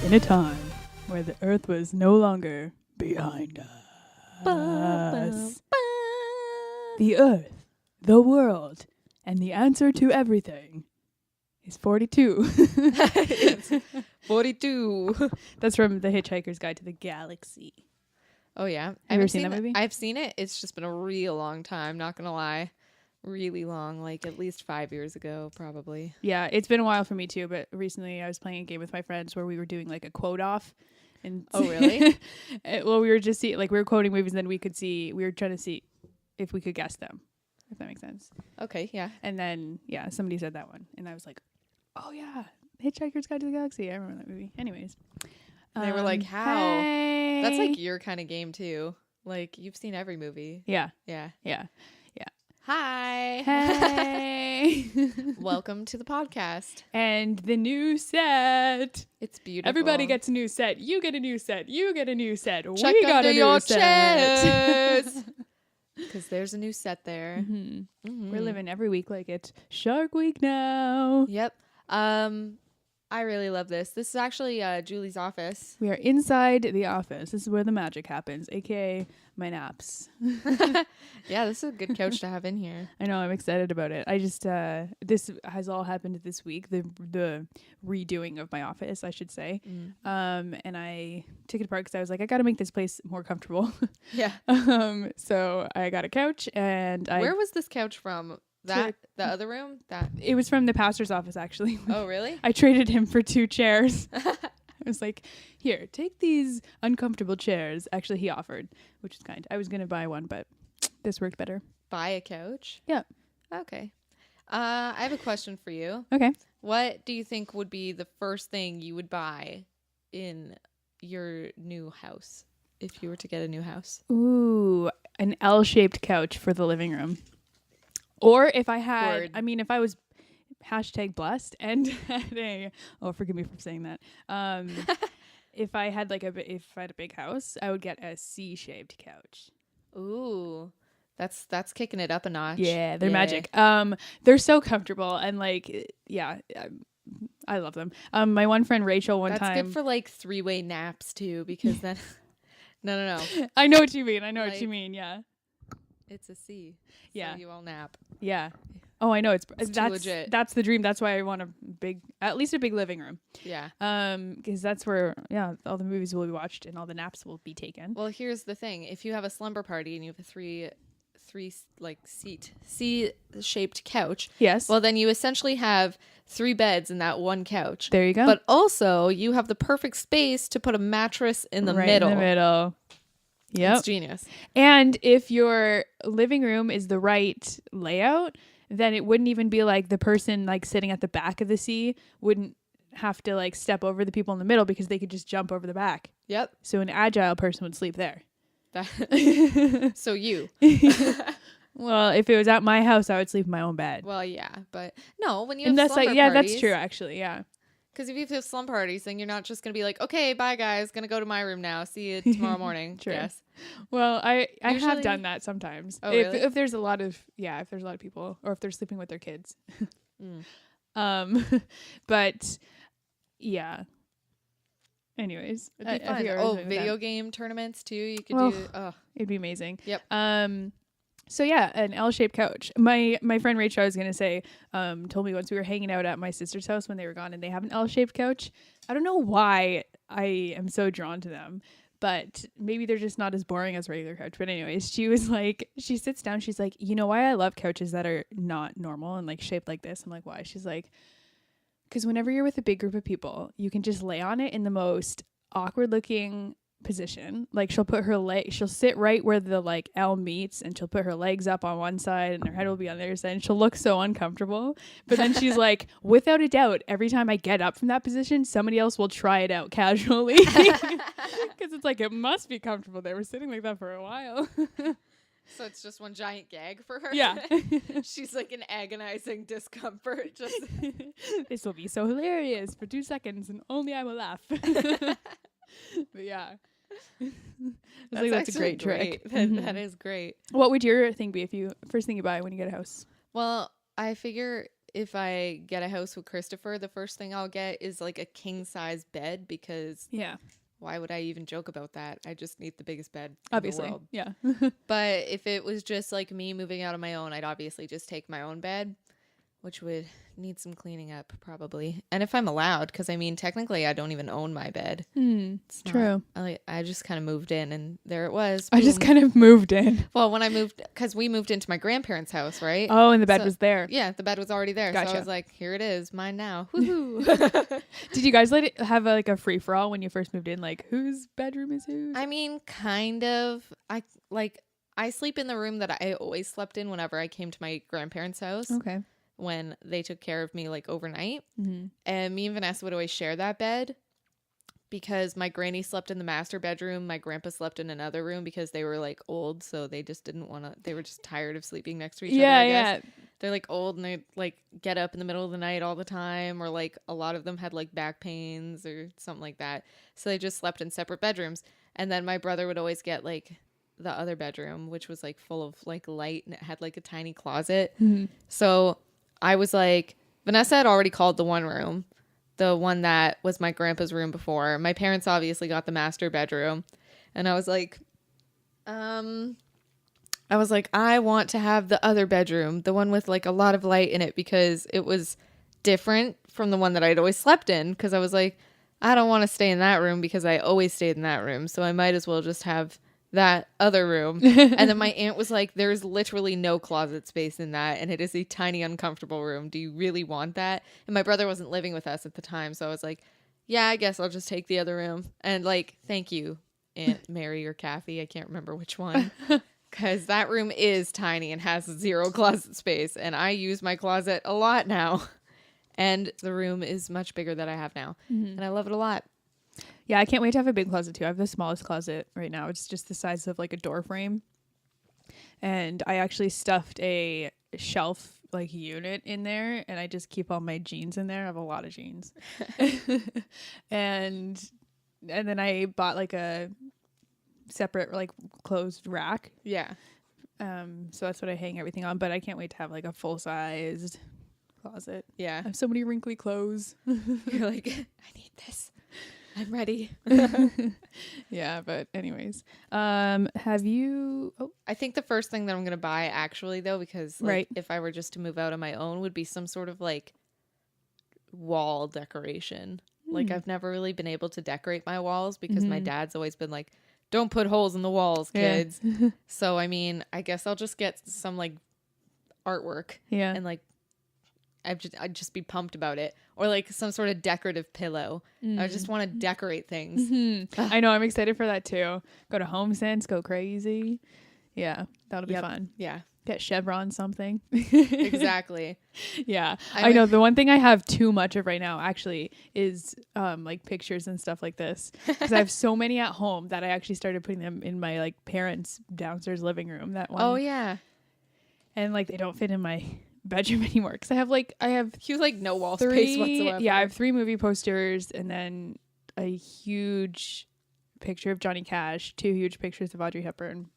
in a time where the earth was no longer behind us. The earth, the world, and the answer to everything is 42. It's 42. That's from The Hitchhiker's Guide to the Galaxy. Oh, yeah. Have you ever seen that movie? I've seen it. It's just been a real long time, not going to lie. Really long, like at least 5 years ago, probably. Yeah, it's been a while for me too, but recently I was playing a game with my friends where we were doing like a quote off. And Oh, really? Well, we were just we were quoting movies and then we were trying to see if we could guess them, if that makes sense. Okay, yeah. And then, yeah, somebody said that one. And I was like, oh, yeah, Hitchhiker's Guide to the Galaxy. I remember that movie. Anyways. They were like, how? Hey. That's like your kind of game, too. Like, you've seen every movie. Yeah. Yeah. Yeah. Hi. Hey. Welcome to the podcast. And the new set. It's beautiful. Everybody gets a new set. You get a new set. You get a new set. Check We got under a new your set. chairs. Because there's a new set there. Mm-hmm. Mhm. We're living every week like it's Shark Week now. Yep. I really love this. This is actually Julie's office. We are inside the office. This is where the magic happens, aka my naps. Yeah, this is a good couch to have in here. I know, I'm excited about it. I just this has all happened this week, the redoing of my office, I should say. And I took it apart because I was like, I got to make this place more comfortable. Yeah. So I got a couch and Where was this couch from? The other room? It was from the pastor's office, actually. Oh, really? I traded him for 2 chairs. I was like, here, take these uncomfortable chairs. Actually, he offered, which is kind. I was going to buy one, but this worked better. Buy a couch? Yeah. Okay. I have a question for you. Okay. What do you think would be the first thing you would buy in your new house if you were to get a new house? Ooh, an L-shaped couch for the living room. Or if I had, Word. I mean, if I was #blessed and had a, oh, forgive me for saying that. If I had if I had a big house, I would get a C-shaped couch. Ooh, that's kicking it up a notch. Yeah, they're magic. They're so comfortable and I love them. My one friend Rachel That's time. good for like 3-way naps too, because then no. I know what you mean. I know what you mean. Yeah. It's a C. Yeah. So you all nap. Yeah. Oh, I know. It's too legit. That's the dream. That's why I want at least a big living room. Yeah. Because that's where, all the movies will be watched and all the naps will be taken. Well, here's the thing. If you have a slumber party and you have a three like C-shaped couch. Yes. Well, then you essentially have 3 beds in that one couch. There you go. But also you have the perfect space to put a mattress in the middle. In the middle. Yep. It's genius. And if your living room is the right layout, then it wouldn't even be like the person like sitting at the back of the C wouldn't have to like step over the people in the middle because they could just jump over the back. Yep. So an agile person would sleep there. So you. Well, if it was at my house, I would sleep in my own bed. Well, yeah, but no, when you have And that's slumber yeah, parties, that's true actually. Yeah. Because if you have slumber parties, then you're not just going to be like, okay, bye guys, going to go to my room now. See you tomorrow morning. True. Yes. Well, I have Usually- done that sometimes. Oh, if really? if there's a lot of people or if they're sleeping with their kids. But yeah. Anyways, It'd be have fun. you ever Oh, done that? video game tournaments too. You could Oh. do. Oh, It'd be amazing. Yep. So yeah, an L-shaped couch. My friend Rachel, I was gonna say, told me once we were hanging out at my sister's house when they were gone, and they have an L-shaped couch. I don't know why I am so drawn to them, but maybe they're just not as boring as regular couch. But anyways, she was like, she sits down, she's like, you know why I love couches that are not normal and like shaped like this? I'm like, why? She's like, because whenever you're with a big group of people, you can just lay on it in the most awkward looking position. Like she'll sit right where the like L meets and she'll put her legs up on one side and her head will be on the other side and she'll look so uncomfortable. But then she's like, without a doubt, every time I get up from that position, somebody else will try it out casually. Because it's like, it must be comfortable. They were sitting like that for a while. so it's just one giant gag for her. Yeah. She's like in agonizing discomfort. Just This will be so hilarious for 2 seconds and only I will laugh. But yeah. I think that's a great trick. That is great. What would your thing be if first thing you buy when you get a house? Well, I figure if I get a house with Christopher, the first thing I'll get is like a king size bed, because Yeah, why would I even joke about that? I just need the biggest bed in obviously. the world. Yeah. But if it was just like me moving out on my own, I'd obviously just take my own bed, which would need some cleaning up probably. And if I'm allowed, because I mean, technically I don't even own my bed. It's not- True. I just kind of moved in and there it was. I just Boom. kind of moved in. Well, when I moved, because we moved into my grandparents' house, right? Oh, and the bed So- was there. Yeah, the bed was already there. So Gotcha. I was like, here it is, mine now. Woohoo. Did you guys let it have like a free for all when you first moved in? Like, whose bedroom is whose? I mean, kind of. I sleep in the room that I always slept in whenever I came to my grandparents' house Okay. when they took care of me like overnight. Mm-hmm. And me and Vanessa would always share that bed because my granny slept in the master bedroom. My grandpa slept in another room because they were like old. So they just didn't want to, they were just tired of sleeping next to each other. Yeah, I guess. yeah. They're like old and they like get up in the middle of the night all the time, or like a lot of them had like back pains or something like that. So they just slept in separate bedrooms. And then my brother would always get like the other bedroom, which was like full of like light and it had like a tiny closet. Mm-hmm. So I was like, Vanessa had already called the one room, the one that was my grandpa's room before. My parents obviously got the master bedroom. And I was like, I want to have the other bedroom, the one with like a lot of light in it, because it was different from the one that I'd always slept in. Because I was like, I don't want to stay in that room because I always stayed in that room. So I might as well just have that other room. And then my aunt was like, there's literally no closet space in that. And it is a tiny, uncomfortable room. Do you really want that? And my brother wasn't living with us at the time. So I was like, yeah, I guess I'll just take the other room. And like, thank you, Aunt Mary or Kathy. I can't remember which one. Because that room is tiny and has zero closet space. And I use my closet a lot now. And the room is much bigger than I have now. And I love it a lot. Yeah, I can't wait to have a big closet too. I have the smallest closet right now. It's just the size of like a door frame. And I actually stuffed a shelf like unit in there, and I just keep all my jeans in there. I have a lot of jeans. and then I bought like a separate like closed rack. Yeah. So that's what I hang everything on, but I can't wait to have like a full-sized closet. Yeah. I have so many wrinkly clothes. You're like, I need this. I'm ready. Yeah, but anyways, have you? Oh, I think the first thing that I'm gonna buy, actually, though, because like, Right. if I were just to move out on my own, would be some sort of like wall decoration. Like I've never really been able to decorate my walls because my dad's always been like, "Don't put holes in the walls, Yeah. kids." So I mean, I guess I'll just get some like artwork yeah. and like I'd just be pumped about it, or like some sort of decorative pillow. I just want to decorate things. I know. I'm excited for that too. Go to HomeSense, go crazy. Yeah, that'll be Yep. fun. Yeah, Get Chevron something. exactly. Yeah, I I know. The one thing I have too much of right now actually is like pictures and stuff like this, because I have so many at home that I actually started putting them in my like parents' downstairs living room. That one. Oh yeah, And like they don't fit in my bedroom anymore because I have you like no wall three. space whatsoever. Yeah, I have 3 movie posters and then a huge picture of Johnny Cash, 2 huge pictures of Audrey Hepburn.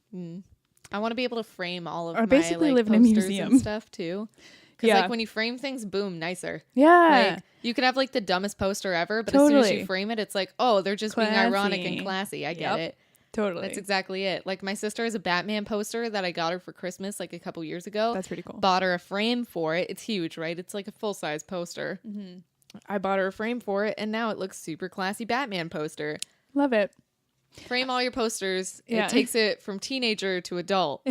I want to be able to frame all of Or my basically like, live in a posters museum. and stuff too. Because Yeah. like when you frame things, boom, nicer. Yeah. Like you could have like the dumbest poster ever, but as soon as Totally. you frame it, it's like, oh, they're just being ironic and Classy. classy. I get Yep. it. Totally. That's exactly it. Like my sister has a Batman poster that I got her for Christmas like a couple years ago. That's pretty cool. Bought her a frame for it. It's huge, right? It's like a full size poster. I bought her a frame for it, and now it looks super classy Batman poster. Love it. Frame all your posters. Yeah. It takes it from teenager to adult.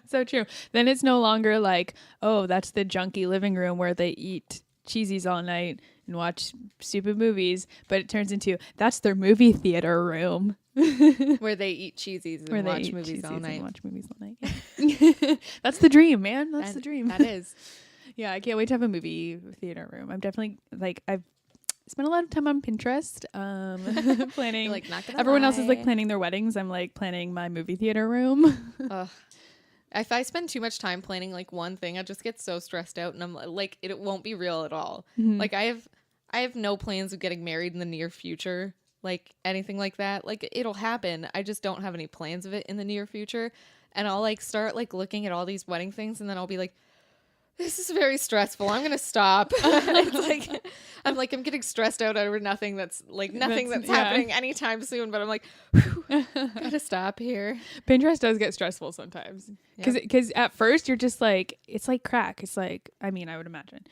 So true. Then it's no longer like, oh, that's the junky living room where they eat cheesies all night and watch stupid movies, but it turns into that's their movie theater room Where they eat cheesies and where they watch eat movies all cheesies night. and watch movies all night. Yeah. That's the dream, man. That's the dream. That is. Yeah, I can't wait to have a movie theater room. I'm definitely like I've spent a lot of time on Pinterest, planning. You're like, not gonna Everyone else is like lie. planning their weddings. I'm like planning my movie theater room. Ugh. If I spend too much time planning like one thing, I just get so stressed out, and I'm like, it won't be real at all. Like I have no plans of getting married in the near future, like anything like that. Like it'll happen. I just don't have any plans of it in the near future. And I'll like start like looking at all these wedding things, and then I'll be like, this is very stressful. I'm gonna stop. It's like I'm getting stressed out over nothing that's happening anytime soon. But I'm like, whew, gotta stop here. Pinterest does get stressful sometimes Yep. because at first you're just like, it's like crack. It's like, I mean, I would imagine.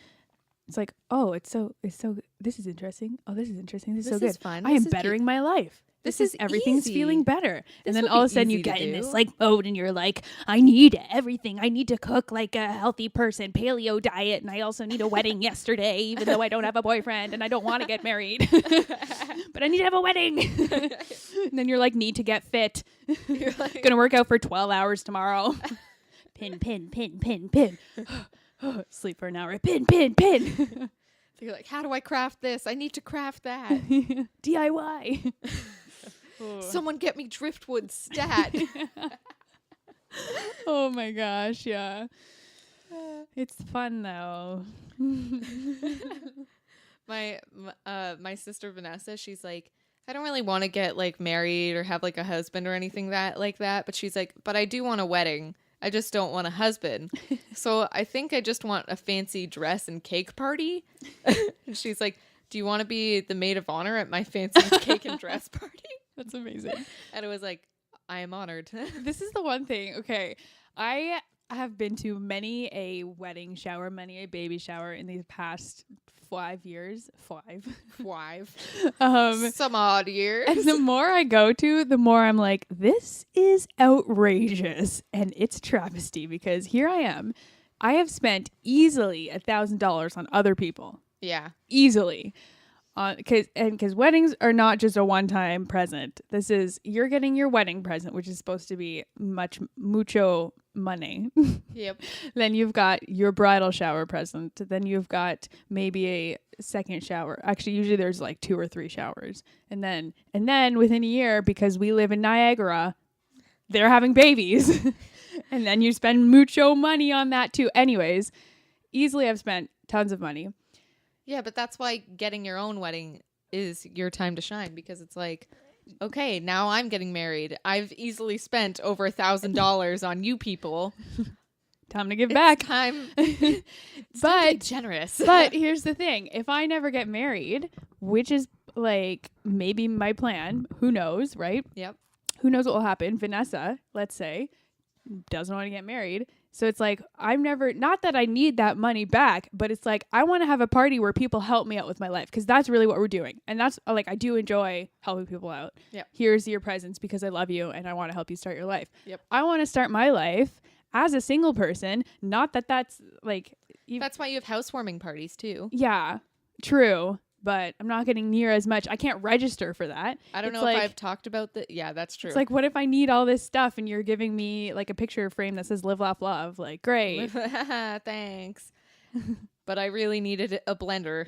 It's like, oh, it's so, this is interesting. Oh, this is interesting. This is so This is good. fun. I am This is bettering my life. This This is is everything's easy. feeling better. This And then would all be of a sudden you easy to get in this do. like mode and you're like, I need everything. I need to cook like a healthy person, paleo diet. And I also need a wedding yesterday, even though I don't have a boyfriend and I don't want to get married. But I need to have a wedding. And then you're like, need to get fit. You're like, Gonna work out for 12 hours tomorrow. Pin. Sleep for an hour. Pin. you're like, how do I craft this? I need to craft that. DIY. Someone get me driftwood stat. Oh my gosh, yeah. It's fun though. My sister Vanessa, she's like, I don't really want to get like married or have like a husband or anything like that, but she's like, but I do want a wedding. I just don't want a husband. So I think I just want a fancy dress and cake party. And she's like, do you want to be the maid of honor at my fancy cake and dress party? That's amazing. And it was like, I am honored. This is the one thing. Okay. I have been to many a wedding shower, many a baby shower in these past 5 years. 5. Some odd years. And the more I go to, the more I'm like, this is outrageous. And it's travesty because here I am. I have spent easily $1,000 on other people. Yeah. Easily. Because weddings are not just a one-time present. This is, you're getting your wedding present, which is supposed to be mucho money. Yep. Then you've got your bridal shower present. Then you've got maybe a second shower. Actually, usually there's like 2 or 3 showers. And then within a year, because we live in Niagara, they're having babies. And then you spend mucho money on that too. Anyways, easily I've spent tons of money. Yeah, but that's why getting your own wedding is your time to shine, because it's like, okay, now I'm getting married. I've easily spent over $1,000 on you people. Time to give back. Time. But generous. but here's the thing. If I never get married, which is like maybe my plan, who knows, right? Yep. Who knows what will happen? Vanessa, let's say, doesn't want to get married. So it's like, I'm never, not that I need that money back, but it's like, I want to have a party where people help me out with my life. Cause that's really what we're doing. And that's like, I do enjoy helping people out. Yep. Here's your presents because I love you and I want to help you start your life. Yep. I want to start my life as a single person. Not that that's like, That's why you have housewarming parties too. yeah, true. But I'm not getting near as much. I can't register for that. I don't It's know like, if I've talked about that. Yeah, that's true. It's like, what if I need all this stuff and you're giving me like a picture frame that says live, laugh, love? Like, great. Thanks. But I really needed a blender.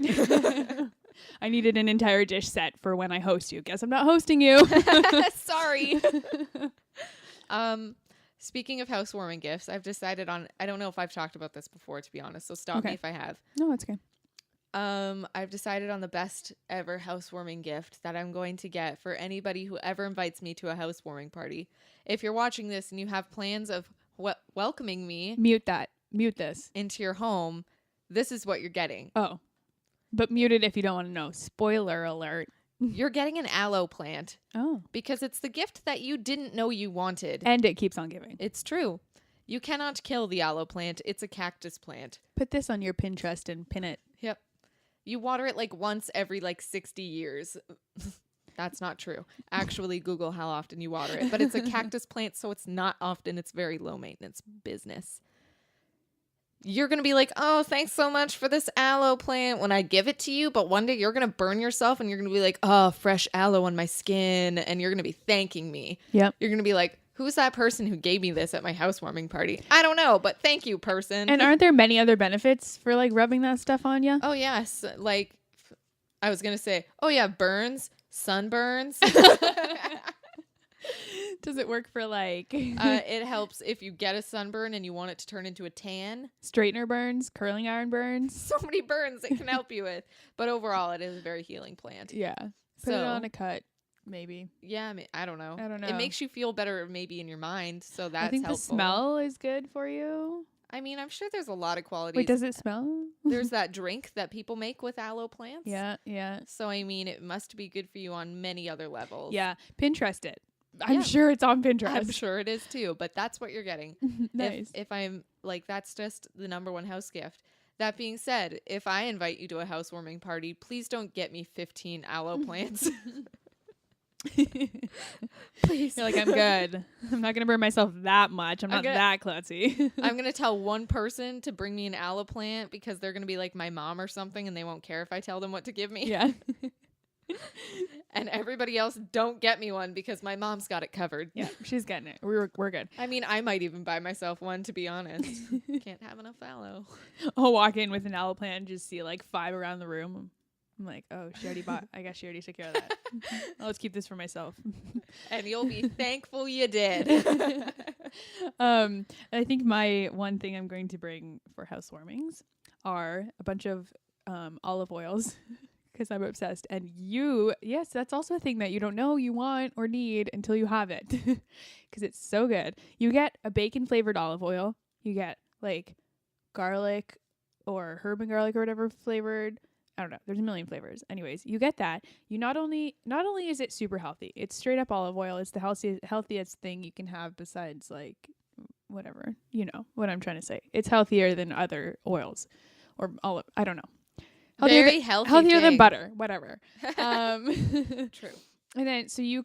I needed an entire dish set for when I host you. Guess I'm not hosting you. Sorry. Speaking of housewarming gifts, I've decided on, I don't know if I've talked about this before, to be honest, so stop me Okay. if I have. No, it's okay. I've decided on the best ever housewarming gift that I'm going to get for anybody who ever invites me to a housewarming party. If you're watching this and you have plans of welcoming me Mute that. Mute this. into your home, this is what you're getting. Oh. But mute it if you don't want to know. Spoiler alert. You're getting an aloe plant Oh. because it's the gift that you didn't know you wanted. And it keeps on giving. It's true. You cannot kill the aloe plant. It's a cactus plant. Put this on your Pinterest and pin it. Yep. You water it like once every like 60 years. That's not true. Actually, Google how often you water it. But it's a cactus plant, so it's not often. It's very low maintenance business. You're going to be like, oh, thanks so much for this aloe plant when I give it to you. But one day you're going to burn yourself and you're going to be like, oh, fresh aloe on my skin. And you're going to be thanking me. Yep. You're going to be like, who's that person who gave me this at my housewarming party? I don't know, but thank you, person. And aren't there many other benefits for like rubbing that stuff on you? Oh, yes. Like, I was going to say, oh, yeah, burns, sunburns. Does it work for like It helps if you get a sunburn and you want it to turn into a tan. straightener burns, curling iron burns? So many burns it can help you with. But overall, it is a very healing plant. Yeah. Put it on a cut, maybe. Yeah, I mean, I don't know. I don't know. It makes you feel better maybe in your mind, so that's I think helpful. the smell is good for you. I mean, I'm sure there's a lot of qualities. Wait, does it smell? There's that drink that people make with aloe plants. Yeah, yeah. So, I mean, it must be good for you on many other levels. Yeah, Pinterest it. I'm Yeah. sure it's on Pinterest. I'm sure it is too, but that's what you're getting. Nice. If I'm like, that's just the number one house gift. That being said, if I invite you to a housewarming party, please don't get me 15 aloe plants. Please. You're like, I'm good. I'm not gonna burn myself that much. I'm not that klutzy. I'm going to tell one person to bring me an aloe plant because they're going to be like my mom or something and they won't care if I tell them what to give me. Yeah. And everybody else don't get me one because my mom's got it covered. Yeah, she's getting it. We're good. I mean, I might even buy myself one, to be honest. Can't have enough aloe. I'll walk in with an aloe plant and just see like 5 around the room. I'm like, oh, she already bought. I guess she already took care of that. Let's keep this for myself. And you'll be thankful you did. I think my one thing I'm going to bring for housewarmings are a bunch of olive oils because I'm obsessed. And yes, that's also a thing that you don't know you want or need until you have it because it's so good. You get a bacon flavored olive oil. You get like garlic or herb and garlic or whatever flavored. I don't know. There's a million flavors. Anyways, you get that. You not only is it super healthy, it's straight up olive oil. It's the healthiest thing you can have besides like whatever. You know what I'm trying to say. It's healthier than other oils or olive. I don't know. Very healthier than butter. Whatever. True. And then so you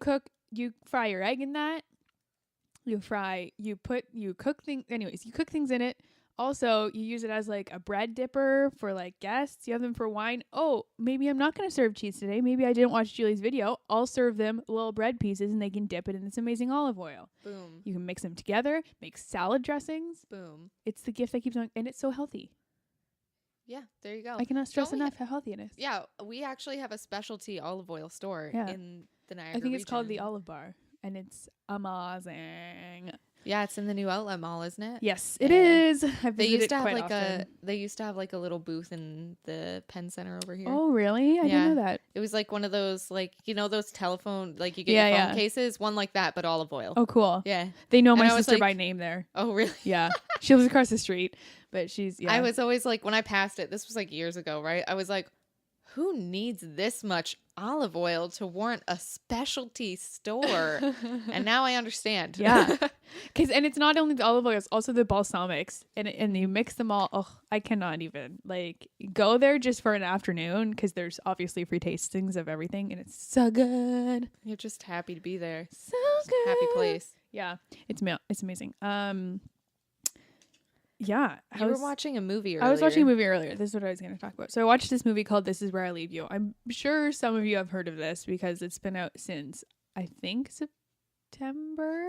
fry your egg in that. You cook things in it. Also, you use it as like a bread dipper for like guests. You have them for wine. Oh, maybe I'm not going to serve cheese today. Maybe I didn't watch Julie's video. I'll serve them little bread pieces and they can dip it in this amazing olive oil. Boom. You can mix them together, make salad dressings. Boom. It's the gift that keeps on, and it's so healthy. Yeah, there you go. I cannot stress enough how healthy it is. Yeah, we actually have a specialty olive oil store in the Niagara I think it's called the region. Olive Bar, and it's amazing. Yeah, it's in the new outlet mall, isn't it? Yes, it is. They used to have like a little booth in the Penn Center over here. Oh, really? I didn't know that. It was like one of those, like, you know, those telephone, like you get your phone cases, one like that, but olive oil. Oh, cool. Yeah. They know my sister by name there. Oh, really? Yeah. She lives across the street, but she's, I was always like, when I passed it, this was like years ago, right? I was like, who needs this much olive oil to warrant a specialty store? And now I understand. Yeah. And it's not only the olive oil, it's also the balsamics. And you mix them all. Oh, I cannot even. Like, go there just for an afternoon because there's obviously free tastings of everything. And it's so good. You're just happy to be there. So good. Happy place. Yeah. It's amazing. Yeah. You were watching a movie earlier. I was watching a movie earlier. This is what I was going to talk about. So I watched this movie called This Is Where I Leave You. I'm sure some of you have heard of this because it's been out since, I think, September.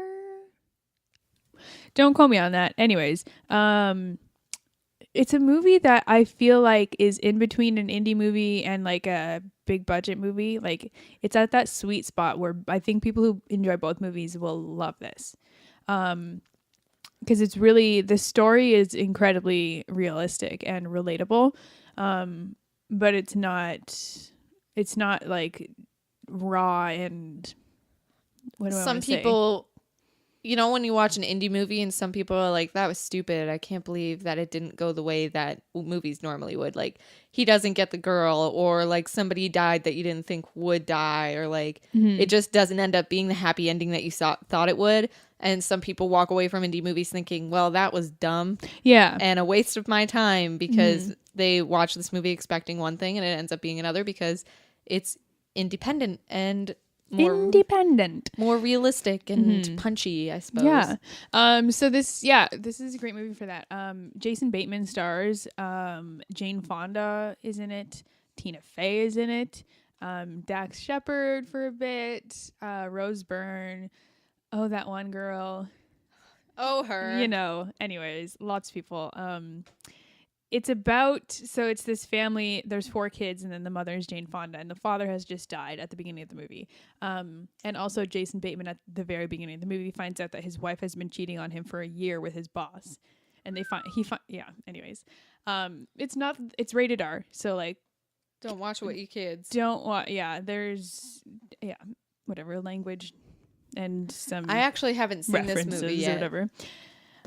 Don't quote me on that. Anyways, it's a movie that I feel like is in between an indie movie and like a big budget movie. Like, it's at that sweet spot where I think people who enjoy both movies will love this. Because it's really, the story is incredibly realistic and relatable, but it's not like raw and what do I want to say? Some people, you know, when you watch an indie movie and some people are like, that was stupid. I can't believe that it didn't go the way that movies normally would. Like, he doesn't get the girl, or like somebody died that you didn't think would die, or like it just doesn't end up being the happy ending that you thought it would. And some people walk away from indie movies thinking, well, that was dumb. Yeah. And a waste of my time because they watch this movie expecting one thing and it ends up being another because it's independent and more realistic and punchy, I suppose. Yeah. So this is a great movie for that. Jason Bateman stars. Jane Fonda is in it. Tina Fey is in it. Dax Shepard for a bit. Rose Byrne. Oh, that one girl. Oh, her. You know, anyways, lots of people. It's this family, there's 4 kids, and then the mother is Jane Fonda, and the father has just died at the beginning of the movie. And also Jason Bateman at the very beginning of the movie finds out that his wife has been cheating on him for a year with his boss. And anyways. It's rated R, so like, don't watch what you kids. Whatever language and some I actually haven't seen this movie yet. Or whatever.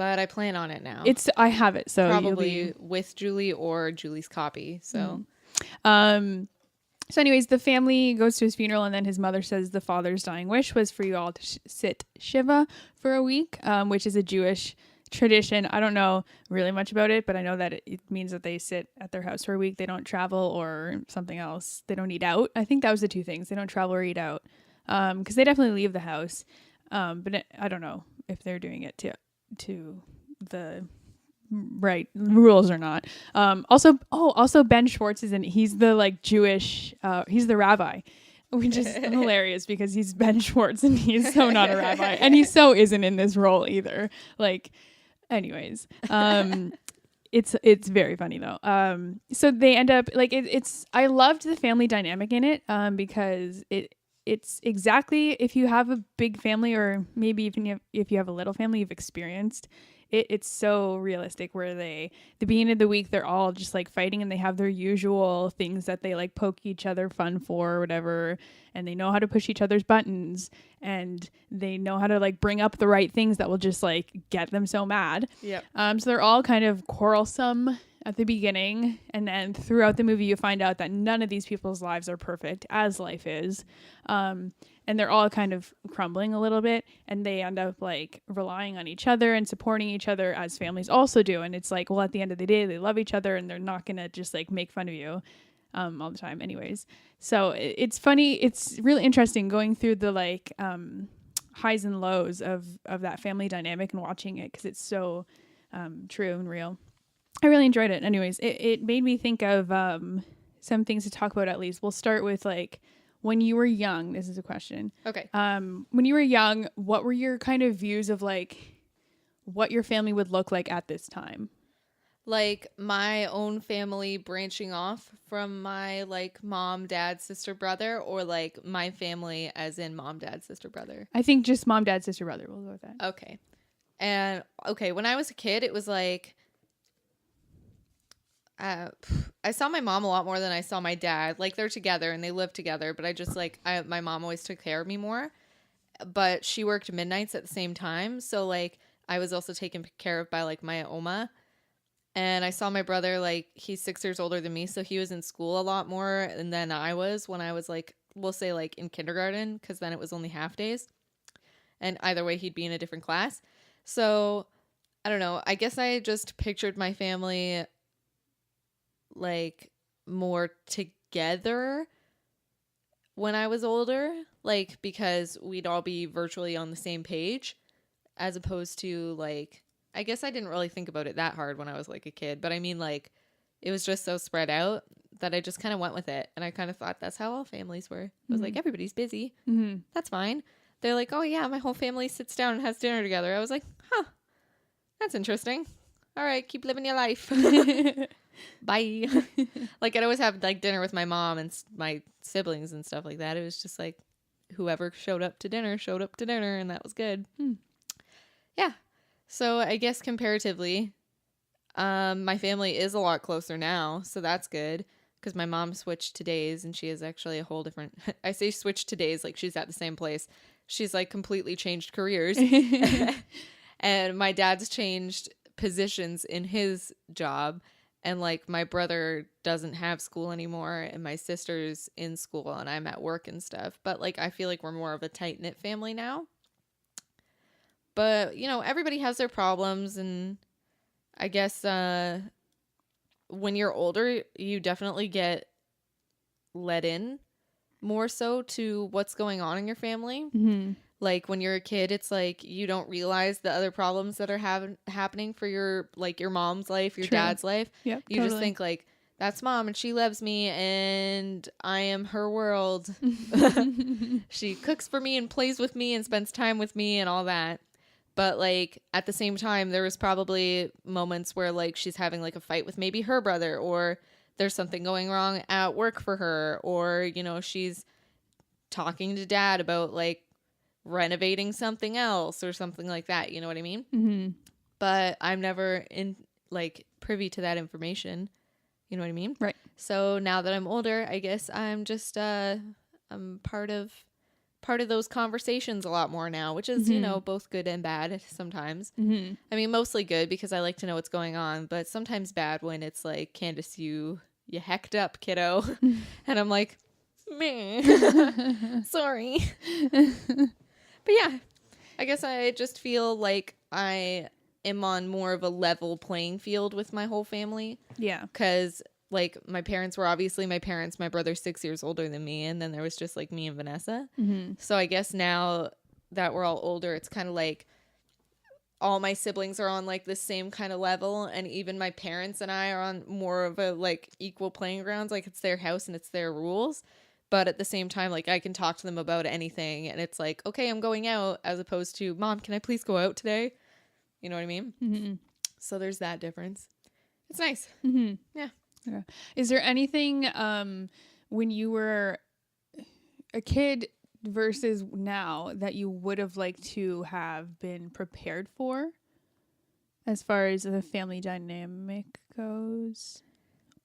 but I plan on it now. I have it, so Probably with Julie or Julie's copy. So, So anyways, the family goes to his funeral, and then his mother says the father's dying wish was for you all to sit Shiva for a week, which is a Jewish tradition. I don't know really much about it, but I know that it means that they sit at their house for a week. They don't travel or something else. They don't eat out. I think that was the two things. They don't travel or eat out, because they definitely leave the house. But I don't know if they're doing it to the right rules or not. Also Ben Schwartz is in. He's the like Jewish. He's the rabbi, which is hilarious because he's Ben Schwartz and he's so not a rabbi, and he so isn't in this role either. Like, anyways, it's very funny though. So they end up like it's. I loved the family dynamic in it because it's exactly if you have a big family or maybe even if you have a little family you've experienced. It's so realistic where the beginning of the week, they're all just like fighting and they have their usual things that they like poke each other fun for or whatever. And they know how to push each other's buttons and they know how to like bring up the right things that will just like get them so mad. Yep. So they're all kind of quarrelsome at the beginning. And then throughout the movie, you find out that none of these people's lives are perfect, as life is. And they're all kind of crumbling a little bit, and they end up like relying on each other and supporting each other as families also do. And it's like, well, at the end of the day, they love each other and they're not going to just like make fun of you all the time anyways. So it's funny. It's really interesting going through the like highs and lows of that family dynamic and watching it because it's so true and real. I really enjoyed it. Anyways, it made me think of some things to talk about at least. We'll start with like, when you were young, this is a question. Okay. When you were young, what were your kind of views of like what your family would look like at this time? Like my own family branching off from my like mom, dad, sister, brother, or like my family as in mom, dad, sister, brother? I think just mom, dad, sister, brother. We'll go with that. Okay. And okay, when I was a kid, it was like I saw my mom a lot more than I saw my dad. Like they're together and they live together, but I just like my mom always took care of me more. But she worked midnights at the same time, so like I was also taken care of by like my oma. And I saw my brother, like he's 6 years older than me, so he was in school a lot more than I was when I was like, we'll say like in kindergarten, because then it was only half days. And either way, he'd be in a different class. So I don't know. I guess I just pictured my family like more together when I was older, like because we'd all be virtually on the same page, as opposed to like, I guess I didn't really think about it that hard when I was like a kid, but I mean like it was just so spread out that I just kind of went with it, and I kind of thought that's how all families were. I was like, everybody's busy, that's fine. They're like, oh yeah, my whole family sits down and has dinner together. I was like, huh, that's interesting. All right, keep living your life. Bye. Like I'd always have like dinner with my mom and my siblings and stuff like that. It was just like whoever showed up to dinner, and that was good. Yeah. So I guess comparatively, my family is a lot closer now, so that's good because my mom switched to days and she is actually a whole different. I say switched to days like she's at the same place. She's like completely changed careers, and my dad's changed positions in his job. And like my brother doesn't have school anymore and my sister's in school and I'm at work and stuff. But like I feel like we're more of a tight-knit family now. But, you know, everybody has their problems, and I guess when you're older, you definitely get let in more so to what's going on in your family. Like when you're a kid, it's like you don't realize the other problems that are happening for your like your mom's life, your dad's life. Yep, you just think like, that's mom and she loves me and I am her world. She cooks for me and plays with me and spends time with me and all that. But like at the same time, there was probably moments where like she's having like a fight with maybe her brother, or there's something going wrong at work for her, or, you know, she's talking to dad about like renovating something else or something like that. You know what I mean? But I'm never in like privy to that information. You know what I mean? Right. So now that I'm older, I guess I'm just I'm part of part of those conversations a lot more now, which is, both good and bad sometimes. Mm-hmm. I mean, mostly good because I like to know what's going on, but sometimes bad when it's like, Candace, you hecked up, kiddo. And I'm like, meh, sorry. But yeah, I guess I just feel like I am on more of a level playing field with my whole family. Yeah. Because like my parents were obviously my parents. My brother's 6 years older than me. And then there was just like me and Vanessa. Mm-hmm. So I guess now that we're all older, it's kind of like all my siblings are on like the same kind of level. And even my parents and I are on more of a like equal playing grounds. Like it's their house and it's their rules. But at the same time, like I can talk to them about anything. And it's like, okay, I'm going out, as opposed to, Mom, can I please go out today? You know what I mean? Mm-hmm. So there's that difference. It's nice. Mm-hmm. Yeah. Is there anything when you were a kid versus now that you would have liked to have been prepared for as far as the family dynamic goes?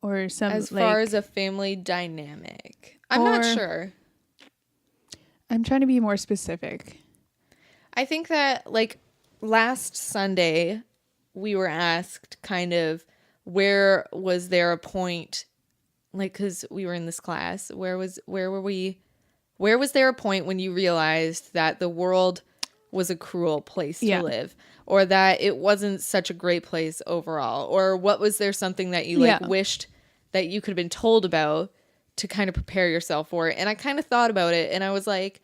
Or some as far as a family dynamic, I'm not sure. I'm trying to be more specific. I think that like last Sunday we were asked kind of where was there a point, like, because we were in this class, where was there a point when you realized that the world was a cruel place to live, or that it wasn't such a great place overall, or what was there something that you wished that you could have been told about to kind of prepare yourself for it? And I kind of thought about it, and I was like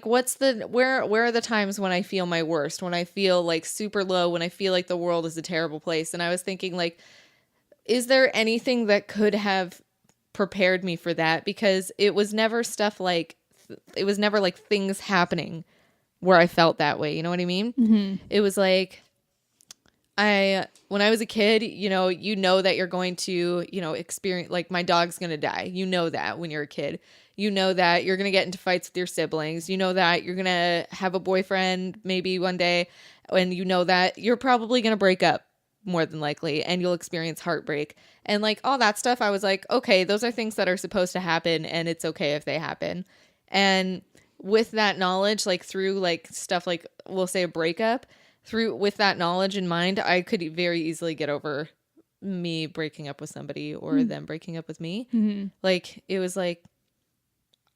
what's the where are the times when I feel my worst, when I feel like super low, when I feel like the world is a terrible place? And I was thinking, like, is there anything that could have prepared me for that? Because it was never stuff like it was never like things happening where I felt that way. You know what I mean? Mm-hmm. It was like when I was a kid, you know that you're going to, experience, like, my dog's going to die. You know that when you're a kid. You know that you're going to get into fights with your siblings. You know that you're going to have a boyfriend maybe one day, and you know that you're probably going to break up more than likely, and you'll experience heartbreak. And like all that stuff, I was like, okay, those are things that are supposed to happen, and it's okay if they happen. And with that knowledge, like through like stuff like, we'll say, a breakup, with that knowledge in mind, I could very easily get over me breaking up with somebody or them breaking up with me. Mm-hmm. Like, it was like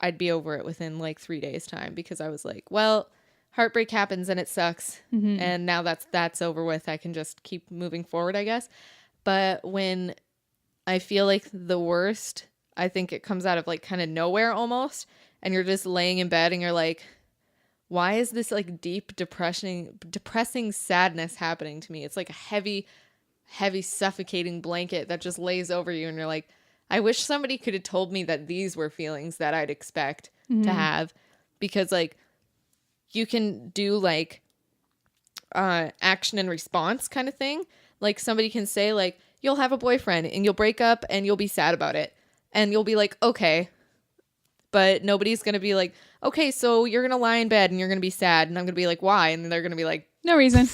I'd be over it within like 3 days time, because I was like, well, heartbreak happens and it sucks. Mm-hmm. And now that's over with. I can just keep moving forward, I guess. But when I feel like the worst, I think it comes out of like kind of nowhere almost. And you're just laying in bed and you're like, why is this like deep depressing sadness happening to me? It's like a heavy, suffocating blanket that just lays over you. And you're like, I wish somebody could have told me that these were feelings that I'd expect to have. Because like you can do like action and response kind of thing. Like somebody can say like, you'll have a boyfriend and you'll break up and you'll be sad about it. And you'll be like, okay. But nobody's going to be like, okay, so you're going to lie in bed and you're going to be sad. And I'm going to be like, why? And they're going to be like, no reason.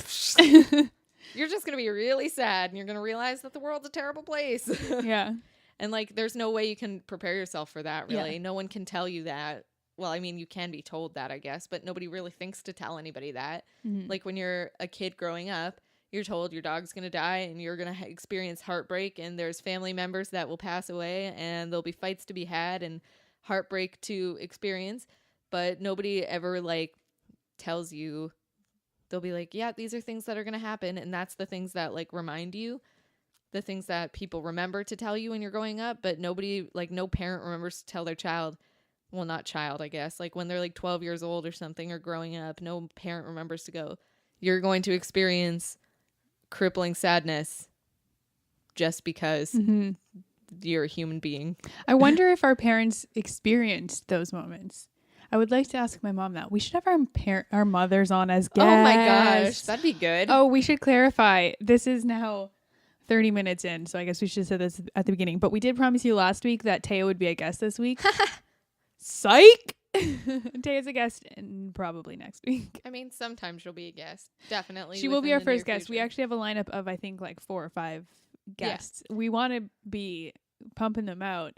You're just going to be really sad and you're going to realize that the world's a terrible place. Yeah. And like, there's no way you can prepare yourself for that, really. Yeah. No one can tell you that. Well, I mean, you can be told that, I guess, but nobody really thinks to tell anybody that. Mm-hmm. Like when you're a kid growing up, you're told your dog's going to die and you're going to experience heartbreak, and there's family members that will pass away, and there'll be fights to be had and heartbreak to experience. But nobody ever like tells you. They'll be like, yeah, these are things that are going to happen. And that's the things that like remind you, the things that people remember to tell you when you're growing up. But nobody, like no parent remembers to tell their child, well, not child, I guess, like when they're like 12 years old or something or growing up, no parent remembers to go, you're going to experience crippling sadness just because you're a human being. I wonder if our parents experienced those moments. I would like to ask my mom that. We should have our mothers on as guests. Oh my gosh, that'd be good. Oh, we should clarify. This is now 30 minutes in, so I guess we should have said this at the beginning. But we did promise you last week that Taya would be a guest this week. Psych! Taya's a guest and probably next week. I mean, sometimes she'll be a guest. Definitely. She will be our within the first near guest. We future. actually have a lineup of, I think, like 4 or 5 guests. Yeah. We want to be pumping them out.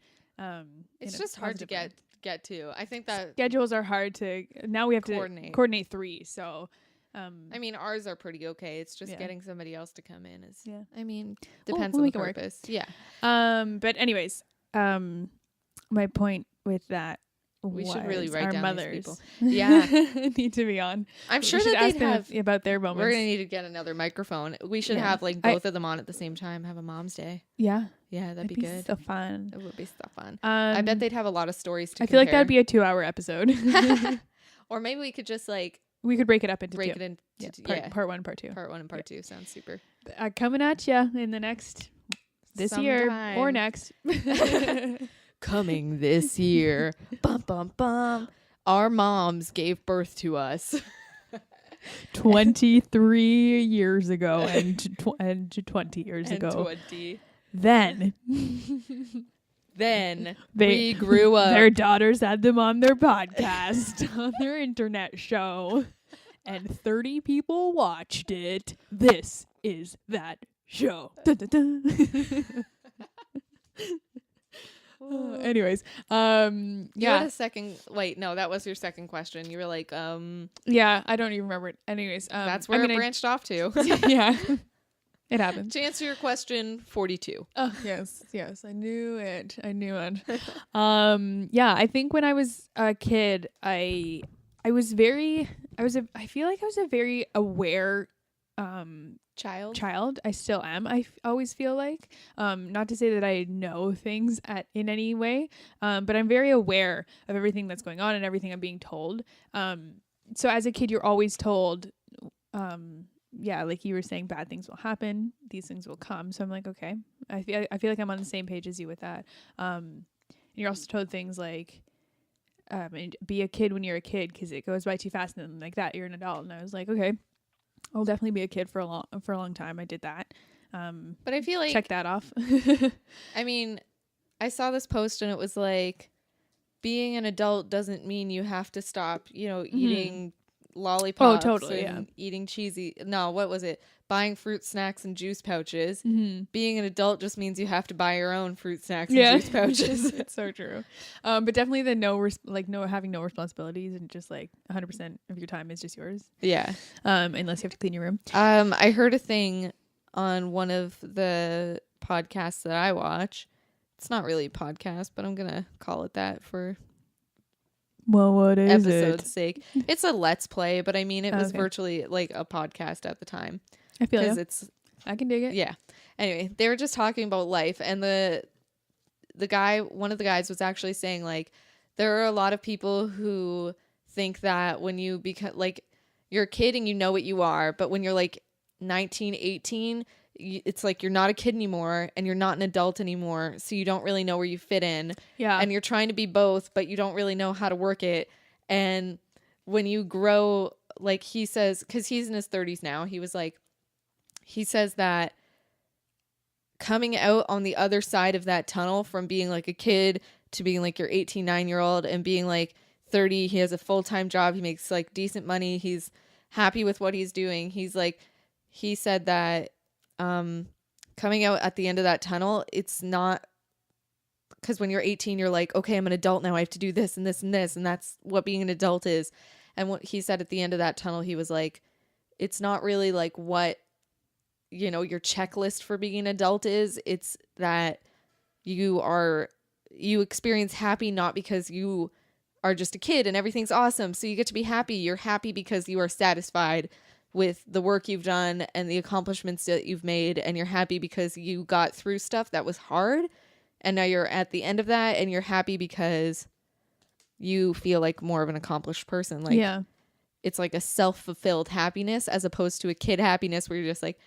It's just hard to get get to. I think that, schedules are hard to. Now we have to coordinate 3. So, I mean, ours are pretty okay. It's just Yeah. getting somebody else to come in is. Yeah. I mean, depends we'll on the make it work. purpose. Yeah. But anyways, my point with that. We should really write our down mothers these people. Yeah. need to be on. I'm sure We should that ask they'd them have. about their moments. We're gonna need to get another microphone. We should Yeah. have like both of them on at the same time. Have a Mom's Day. Yeah, Yeah, that'd be good. so fun. It would be so fun. I bet they'd have a lot of stories to. I feel like that'd be a 2-hour episode. Or maybe we could just like We could break it up into break 2. it into Part 1, part 2. Part 1 and part 2 sounds super. Coming at you in the next this year or Sometime. next. Coming this year. Bum bum bum. Our moms gave birth to us. 23 years ago and 20 years And ago. 20. Then Then They- we grew up. their daughters had them on their podcast, on their internet show, and 30 people watched it. This is that show. Dun, dun, dun. Anyways, You had yeah, a second. Wait, no, that was your second question. You were like, yeah, I don't even remember it. Anyways, that's where it branched off to. yeah, it happens. To answer your question, 42. Oh, yes, I knew it. Yeah, I think when I was a kid, I feel like I was a very aware child. I still am. Always feel like, not to say that I know things in any way, but I'm very aware of everything that's going on and everything I'm being told. So as a kid, you're always told, yeah, like you were saying, bad things will happen. These things will come. So I'm like, okay, I feel like I'm on the same page as you with that. And you're also told things like, and be a kid when you're a kid because it goes by too fast, and then like that you're an adult. And I was like, okay, I'll definitely be a kid for a long time. I did that. But I feel like, Check that off. I mean, I saw this post and it was like, being an adult doesn't mean you have to stop, eating lollipops totally, and eating cheesy. No, what was it? Buying fruit snacks and juice pouches. Mm-hmm. Being an adult just means you have to buy your own fruit snacks and Yeah, juice pouches. it's so true. But definitely the having no responsibilities and just like 100% of your time is just yours. Yeah. Unless you have to clean your room. I heard a thing on one of the podcasts that I watch. It's not really a podcast, but I'm gonna call it that for Well, what is episode's it? sake. It's a let's play, but I mean it was Okay. virtually like a podcast at the time I feel because you. it's I can dig it. yeah. Anyway, they were just talking about life, and the guy, one of the guys, was actually saying like there are a lot of people who think that when you become like you're a kid and you know what you are, but when you're like 19, 18, it's like you're not a kid anymore and you're not an adult anymore, so you don't really know where you fit in. Yeah. And you're trying to be both, but you don't really know how to work it. And when you grow, like he says, because he's in his 30s now, he says that coming out on the other side of that tunnel from being like a kid to being like your 18, 9-year-old and being like 30, he has a full-time job, he makes like decent money, he's happy with what he's doing. He said that coming out at the end of that tunnel, it's not because when you're 18, you're like, okay, I'm an adult now. I have to do this and this and this. And that's what being an adult is. And what he said at the end of that tunnel, he was like, it's not really like what, your checklist for being an adult is. It's that you experience happy, not because you are just a kid and everything's awesome. So you get to be happy. You're happy because you are satisfied with the work you've done and the accomplishments that you've made, and you're happy because you got through stuff that was hard, and now you're at the end of that and you're happy because you feel like more of an accomplished person. Like, yeah. it's like a self-fulfilled happiness as opposed to a kid happiness where you're just like,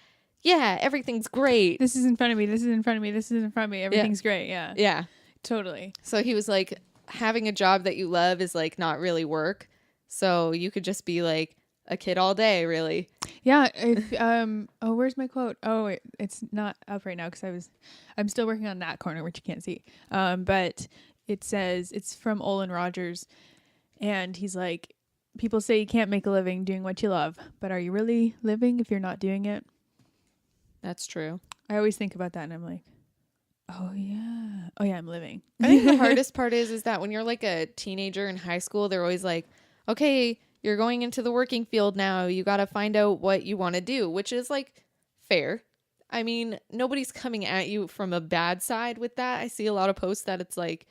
yeah, everything's great. This is in front of me. This is in front of me. This is in front of me. Everything's great. Yeah. Yeah. Totally. So he was like, having a job that you love is like not really work. So you could just be like a kid all day, really. Yeah. If, where's my quote? Oh, it's not up right now because I'm still working on that corner, which you can't see. But it says, it's from Olin Rogers, and he's like, people say you can't make a living doing what you love, but are you really living if you're not doing it? That's true. I always think about that, and I'm like, Oh yeah. Oh yeah, I'm living. I think the hardest part is that when you're like a teenager in high school, they're always like, okay, you're going into the working field now. You got to find out what you want to do, which is like fair. I mean, nobody's coming at you from a bad side with that. I see a lot of posts that it's like,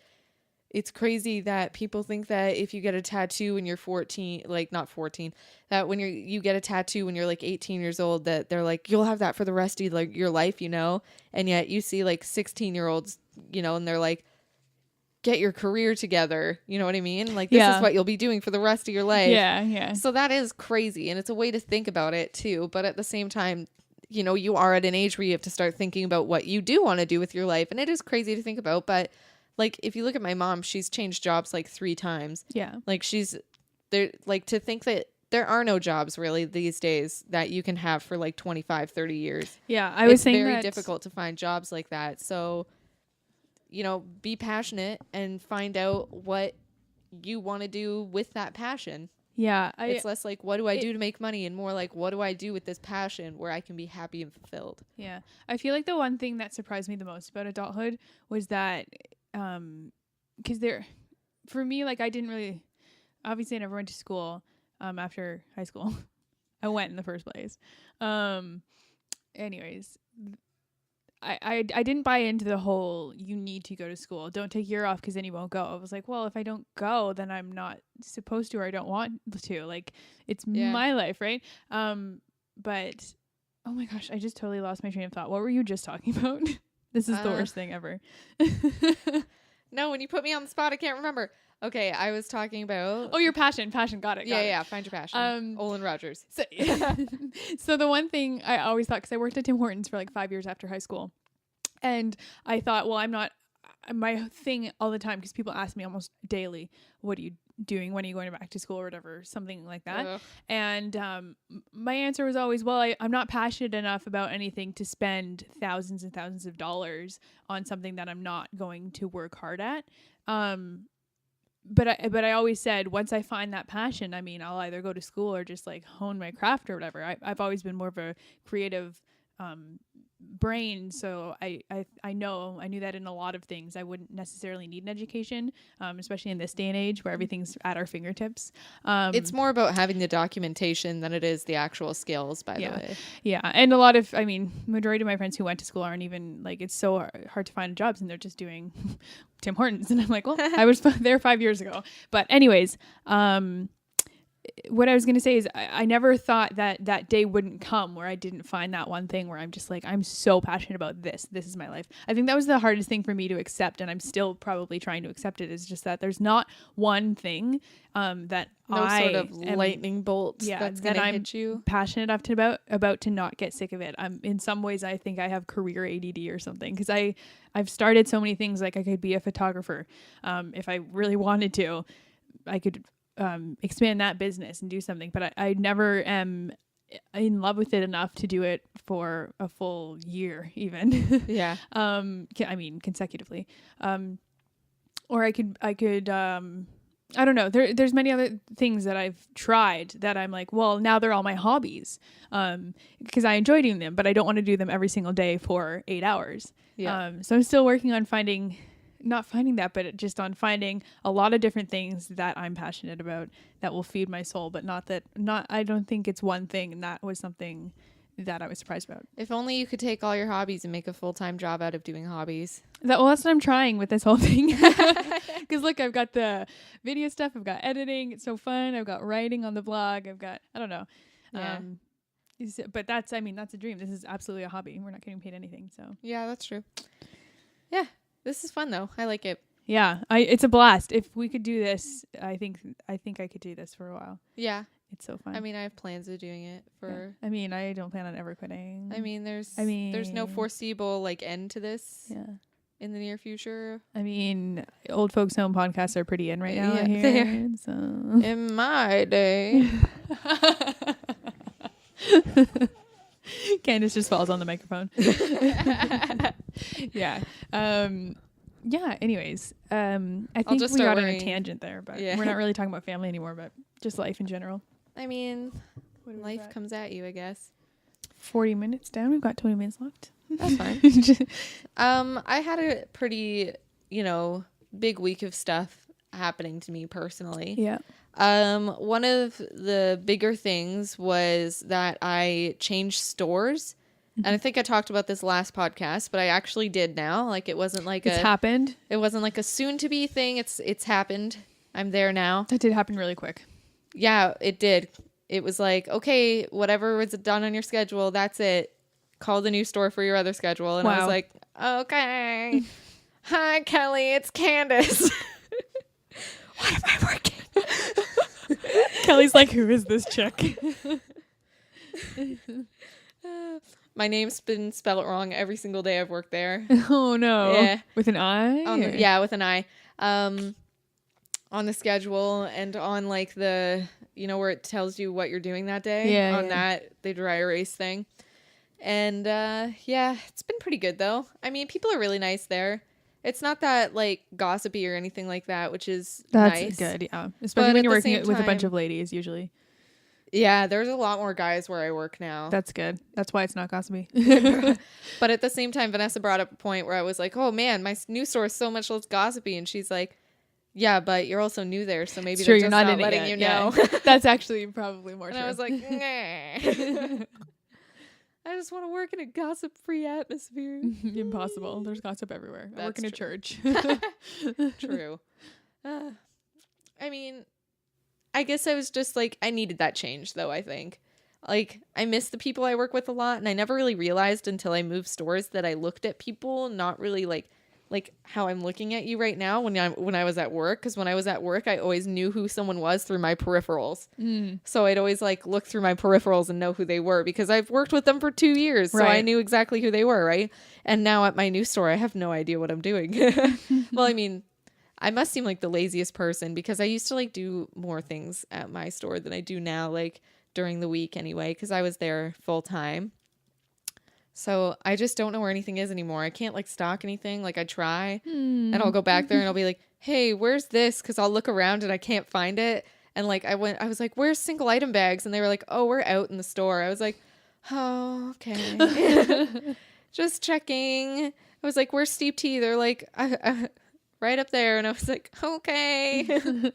it's crazy that people think that if you get a tattoo when you're 14, like not 14, that when you get a tattoo when you're like 18 years old, that they're like, you'll have that for the rest of like your life, you know? And yet you see like 16-year-olds, you know, and they're like, get your career together. You know what I mean? Like, this Yeah. is what you'll be doing for the rest of your life. Yeah, yeah. So that is crazy. And it's a way to think about it too. But at the same time, you know, you are at an age where you have to start thinking about what you do want to do with your life. And it is crazy to think about. But like, if you look at my mom, she's changed jobs like 3 times. Yeah. Like, she's there, like, to think that there are no jobs really these days that you can have for like 25, 30 years. Yeah, I was saying it's very that difficult to find jobs like that. So, you know, be passionate and find out what you want to do with that passion. Yeah, It's less like, what do I do to make money? And more like, what do I do with this passion where I can be happy and fulfilled? yeah. I feel like the one thing that surprised me the most about adulthood was that, because for me, like I didn't really, obviously I never went to school, after high school. I went in the first place. Anyways, I didn't buy into the whole you need to go to school. Don't take a year off because then you won't go. I was like, well, if I don't go, then I'm not supposed to or I don't want to. Like, it's my life, right? But oh my gosh, I just totally lost my train of thought. What were you just talking about? This is the worst thing ever. No, when you put me on the spot, I can't remember. Okay, I was talking about... Oh, your passion. Got it. Yeah, find your passion. Olin Rogers. So, so the one thing I always thought, because I worked at Tim Hortons for like 5 years after high school, and I thought, well, I'm not, my thing all the time, because people ask me almost daily, what are you doing? When are you going back to school or whatever, something like that. Ugh. And my answer was always, well, I'm not passionate enough about anything to spend thousands and thousands of dollars on something that I'm not going to work hard at. But I always said, once I find that passion, I mean, I'll either go to school or just like hone my craft or whatever. I've always been more of a creative brain, so I knew that in a lot of things I wouldn't necessarily need an education, especially in this day and age where everything's at our fingertips. It's more about having the documentation than it is the actual skills, by the way. Yeah, and a lot of, I mean, majority of my friends who went to school aren't even, like, it's so hard to find jobs and they're just doing Tim Hortons, and I'm like, well, I was there 5 years ago. But anyways, what I was going to say is I never thought that day wouldn't come where I didn't find that one thing where I'm just like, I'm so passionate about this. This is my life. I think that was the hardest thing for me to accept, and I'm still probably trying to accept it, is just that there's not one thing that sort of lightning bolt that's going to hit you. Passionate enough about to not get sick of it. In some ways, I think I have career ADD or something, because I've started so many things. Like, I could be a photographer. If I really wanted to, I could expand that business and do something, but I never am in love with it enough to do it for a full year even. Yeah. I mean, consecutively. Or I could I don't know. There's many other things that I've tried that I'm like, well, now they're all my hobbies, because I enjoy doing them, but I don't want to do them every single day for 8 hours. Yeah. So I'm still working on not finding that, but just on finding a lot of different things that I'm passionate about that will feed my soul, but I don't think it's one thing. And that was something that I was surprised about. If only you could take all your hobbies and make a full-time job out of doing hobbies. That's what I'm trying with this whole thing. Because look, I've got the video stuff, I've got editing, it's so fun. I've got writing on the blog. I've got, I don't know. Yeah. But that's a dream. This is absolutely a hobby. We're not getting paid anything. So yeah, that's true. Yeah. This is fun though. I like it. Yeah, it's a blast. If we could do this, I think I could do this for a while. Yeah. It's so fun. I mean, I have plans of doing it for... Yeah. I mean, I don't plan on ever quitting. I mean, there's no foreseeable like end to this. Yeah. In the near future. I mean, old folks home podcasts are pretty in right now. Yeah, here, so. In my day. Candace just falls on the microphone. Yeah. Yeah. Anyways, I think we got on a tangent there, but we're not really talking about family anymore, but just life in general. I mean, life comes at you, I guess. 40 minutes down. We've got 20 minutes left. That's fine. I had a pretty, big week of stuff happening to me personally. Yeah. One of the bigger things was that I changed stores. And I think I talked about this last podcast, but I actually did now. Like it wasn't like It's happened. It wasn't like a soon to be thing. It's happened. I'm there now. That did happen really quick. Yeah, it did. It was like, okay, whatever was done on your schedule, that's it. Call the new store for your other schedule. And I was like, okay. Hi, Kelly. It's Candace. What am I working? Kelly's like, who is this chick? My name's been spelled wrong every single day I've worked there. Oh, no. Yeah. With an I? Yeah, with an I. On the schedule and on like the, where it tells you what you're doing that day. Yeah. That, the dry erase thing. And it's been pretty good though. I mean, people are really nice there. It's not that like gossipy or anything like that, which is nice. That's good, yeah. Especially But when you're at the working same with a bunch time- of ladies, usually. Yeah, there's a lot more guys where I work now. That's good. That's why it's not gossipy. But at the same time, Vanessa brought up a point where I was like, oh man, my new store is so much less gossipy. And she's like, yeah, but you're also new there, so maybe they're just not in it letting yet. you know. Yeah. That's actually probably more And true. I was like, nah. I just want to work in a gossip-free atmosphere. Impossible. There's gossip everywhere. I work in a church. True. I mean, I guess I was just like, I needed that change, though, I think. Like, I miss the people I work with a lot, and I never really realized until I moved stores that I looked at people not really like how I'm looking at you right now when I was at work. Because when I was at work, I always knew who someone was through my peripherals. So I'd always like look through my peripherals and know who they were because I've worked with them for 2 years. So I knew exactly who they were, right? And now at my new store, I have no idea what I'm doing. Well, I mean, I must seem like the laziest person because I used to like do more things at my store than I do now, like during the week anyway, because I was there full time. So I just don't know where anything is anymore. I can't like stock anything. Like I try and I'll go back there and I'll be like, hey, where's this? Because I'll look around and I can't find it. And like I was like, where's single item bags? And they were like, oh, we're out in the store. I was like, oh, okay. Just checking. I was like, where's steep tea? They're like, right up there. And I was like, okay.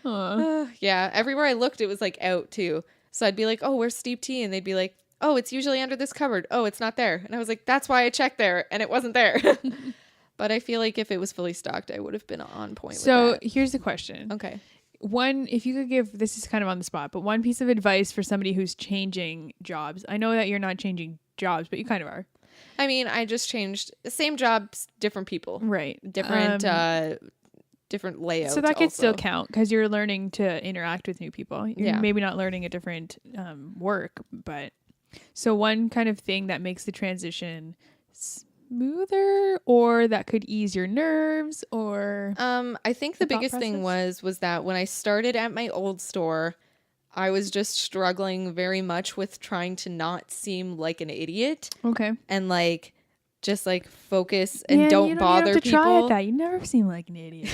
Yeah. Everywhere I looked, it was like out too. So I'd be like, oh, where's steep tea? And they'd be like, oh, it's usually under this cupboard. Oh, it's not there. And I was like, that's why I checked there. And it wasn't there. But I feel like if it was fully stocked, I would have been on point with that. Here's the question. Okay. If you could give, this is kind of on the spot, but one piece of advice for somebody who's changing jobs. I know that you're not changing jobs, but you kind of are. I mean, I just changed the same jobs, different people. Right. Different layouts. So that could also still count because you're learning to interact with new people. You're Yeah. maybe not learning a different work, but so one kind of thing that makes the transition smoother or that could ease your nerves or I think the thought biggest thing process? was that when I started at my old store, I was just struggling very much with trying to not seem like an idiot okay. and like just like focus and Yeah, don't you bother you have to people. try at that. You never seem like an idiot.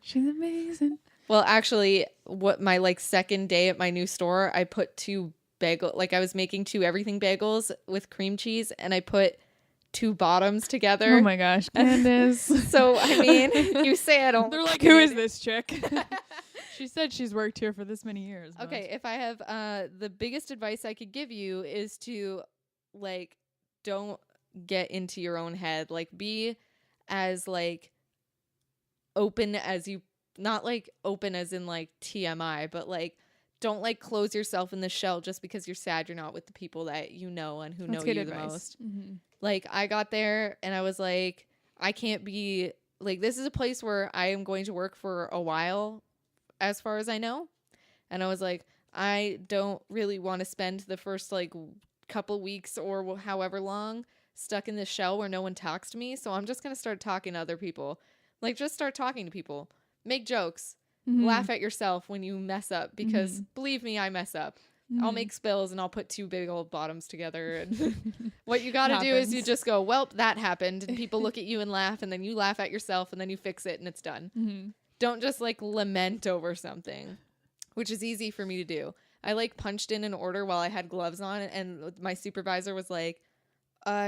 She's amazing. Well, actually, what my like second day at my new store, I put 2 I was making 2 everything bagels with cream cheese, and I put 2 bottoms together. Oh my gosh, Candace. So I mean, you say I don't. They're like, who is this chick? She said she's worked here for this many years. but- Okay, if I have the biggest advice I could give you is to like don't get into your own head. Like be as like open as you, not like open as in like TMI, but like don't like close yourself in the shell just because you're sad you're not with the people that you know and who That's know good you advice. the most. Mm-hmm. Like I got there and I was like, I can't be like, this is a place where I am going to work for a while as far as I know. And I was like, I don't really want to spend the first like couple weeks or however long stuck in this shell where no one talks to me. So I'm just going to start talking to other people. Like just start talking to people, make jokes, Mm-hmm. laugh at yourself when you mess up because believe me, I mess up. I'll make spills and I'll put 2 big old bottoms together. And what you got to do is you just go, well, that happened. And people look at you and laugh. And then you laugh at yourself and then you fix it and it's done. Mm-hmm. Don't just like lament over something, which is easy for me to do. I like punched in an order while I had gloves on, and my supervisor was like,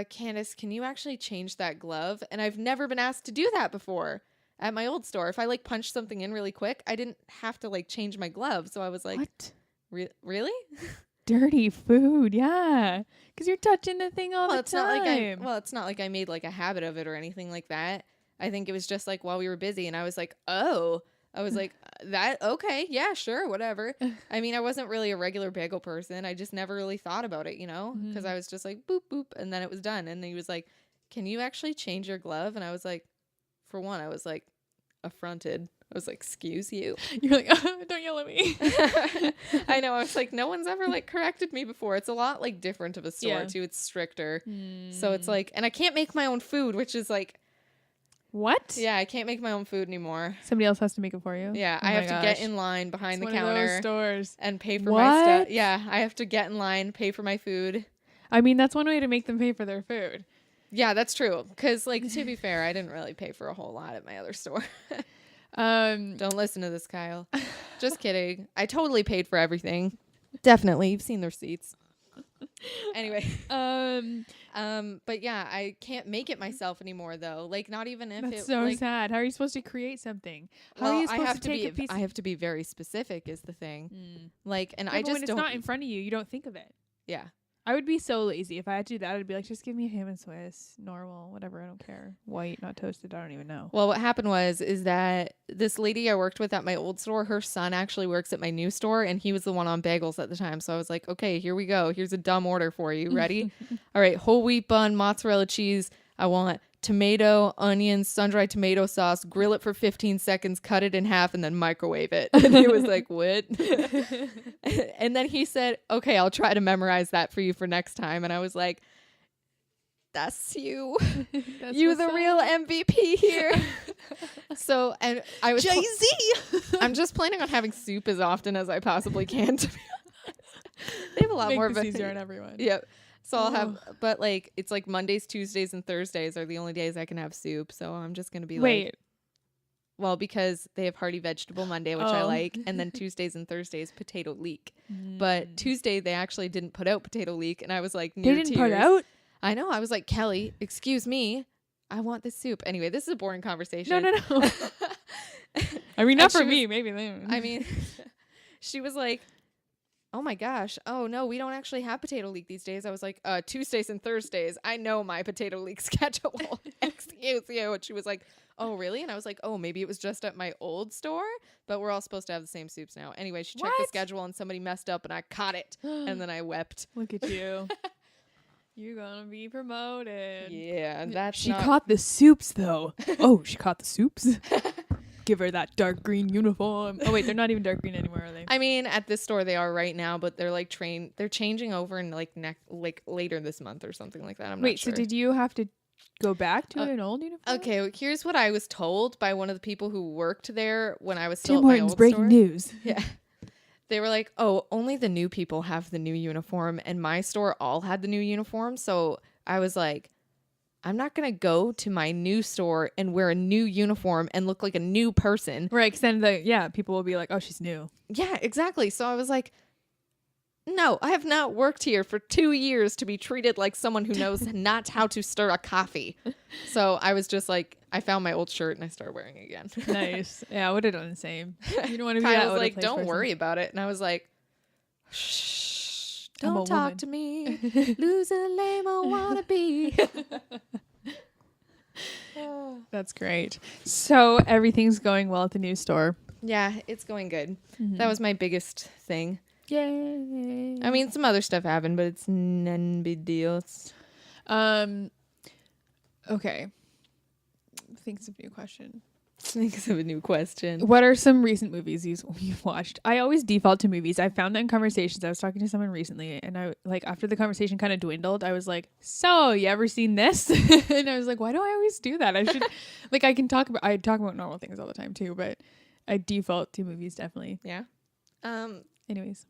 Candace, can you actually change that glove? And I've never been asked to do that before at my old store. If I like punched something in really quick, I didn't have to like change my glove. So I was like, What? Really? Dirty food, yeah. Because you're touching the thing all the It's time. it's not like I made like a habit of it or anything like that. I think it was just like while we were busy, and I was like, oh, I was like, that, okay, yeah, sure, whatever. I mean, I wasn't really a regular bagel person. I just never really thought about it, you know, because I was just like, boop, boop, and then it was done. And he was like, can you actually change your glove? And I was like, for one, I was like affronted. I was like, excuse you. You're like, oh, don't yell at me. I know. I was like, no one's ever like corrected me before. It's a lot like different of a store Yeah. too. It's stricter. So it's like, and I can't make my own food, which is like, What? yeah, I can't make my own food anymore. Somebody else has to make it for you. Yeah, Oh I my have to get gosh. in line behind It's the one of those counter stores. and pay for my stuff. What? Yeah, I have to get in line, pay for my food. I mean, that's one way to make them pay for their food. Yeah, that's true. Because, like, to be fair, I didn't really pay for a whole lot at my other store. Don't listen to this, Kyle. Just kidding. I totally paid for everything. Definitely. You've seen the receipts. Anyway. But yeah, I can't make it myself anymore, though. Like, not even if That's it so like, sad. How are you supposed to create something? How well, are you I supposed have to take a piece? I have to be very specific is the thing. Like, and Yeah, I but just when it's don't. not in front of you, you don't think of it. Yeah. I would be so lazy if I had to do that. I'd be like, just give me a ham and Swiss, normal, whatever. I don't care. White, not toasted. I don't even know. Well, what happened is that this lady I worked with at my old store, her son actually works at my new store, and he was the one on bagels at the time. So I was like, okay, here we go. Here's a dumb order for you. Ready? All right, whole wheat bun, mozzarella cheese. I want tomato, onions, sun-dried tomato sauce, grill it for 15 seconds, cut it in half, and then microwave it. And he was like, what? And then he said, okay, I'll try to memorize that for you for next time. And I was like, that's you. You the real MVP here. So, and I was Jay-Z. I'm just planning on having soup as often as I possibly can, to be honest. They have a lot Make more of this a easier on everyone. Yep. So I'll have, but like, it's like Mondays, Tuesdays, and Thursdays are the only days I can have soup. So I'm just going to be Wait. like, well, because they have hearty vegetable Monday, which I Oh. like. And then Tuesdays and Thursdays, potato leek. But Tuesday, they actually didn't put out potato leek. And I was like, They near didn't tears. put out? I know. I was like, Kelly, excuse me. I want this soup. Anyway, this is a boring conversation. No. I mean, not And for she me. Maybe they. I mean, she was like, oh my gosh. Oh no, we don't actually have potato leek these days. I was like, Tuesdays and Thursdays. I know my potato leek schedule. Excuse you. And she was like, oh really? And I was like, oh, maybe it was just at my old store, but we're all supposed to have the same soups now. Anyway, she checked the What? schedule and somebody messed up and I caught it. And then I wept. Look at you. You're gonna be promoted. Yeah, that's She not- caught the soups though. Oh, she caught the soups. Give her that dark green uniform. Oh wait, they're not even dark green anymore, are they? I mean, at this store they are right now, but they're like they're changing over in like later this month or something like that. I'm Wait, not sure. so did you have to go back to an old uniform? Okay, well, here's what I was told by one of the people who worked there when I was still Tim at my Hortons old breaking store. news. Yeah. They were like, oh, only the new people have the new uniform. And my store all had the new uniform. So I was like, I'm not going to go to my new store and wear a new uniform and look like a new person. Right, because then people will be like, oh, she's new. Yeah, exactly. So I was like, no, I have not worked here for 2 years to be treated like someone who knows not how to stir a coffee. So I was just like, I found my old shirt and I started wearing it again. Nice. Yeah, I would have done the same. You don't want to be Kyle that was out of like, place don't person. worry about it. And I was like, shh, I'm a don't talk woman. to me. Losing a lame I wanna be. That's great. So everything's going well at the new store. Yeah, it's going good. Mm-hmm. That was my biggest thing. Yay. I mean, some other stuff happened, but it's none big deals. Okay. Thinks of a new question. Thinks of a new question. What are some recent movies you've watched? I always default to movies. I found that in conversations. I was talking to someone recently, and I after the conversation kind of dwindled, I was like, "So, you ever seen this?" And I was like, "Why do I always do that? I should I talk about normal things all the time too, but I default to movies definitely." Yeah. Anyways,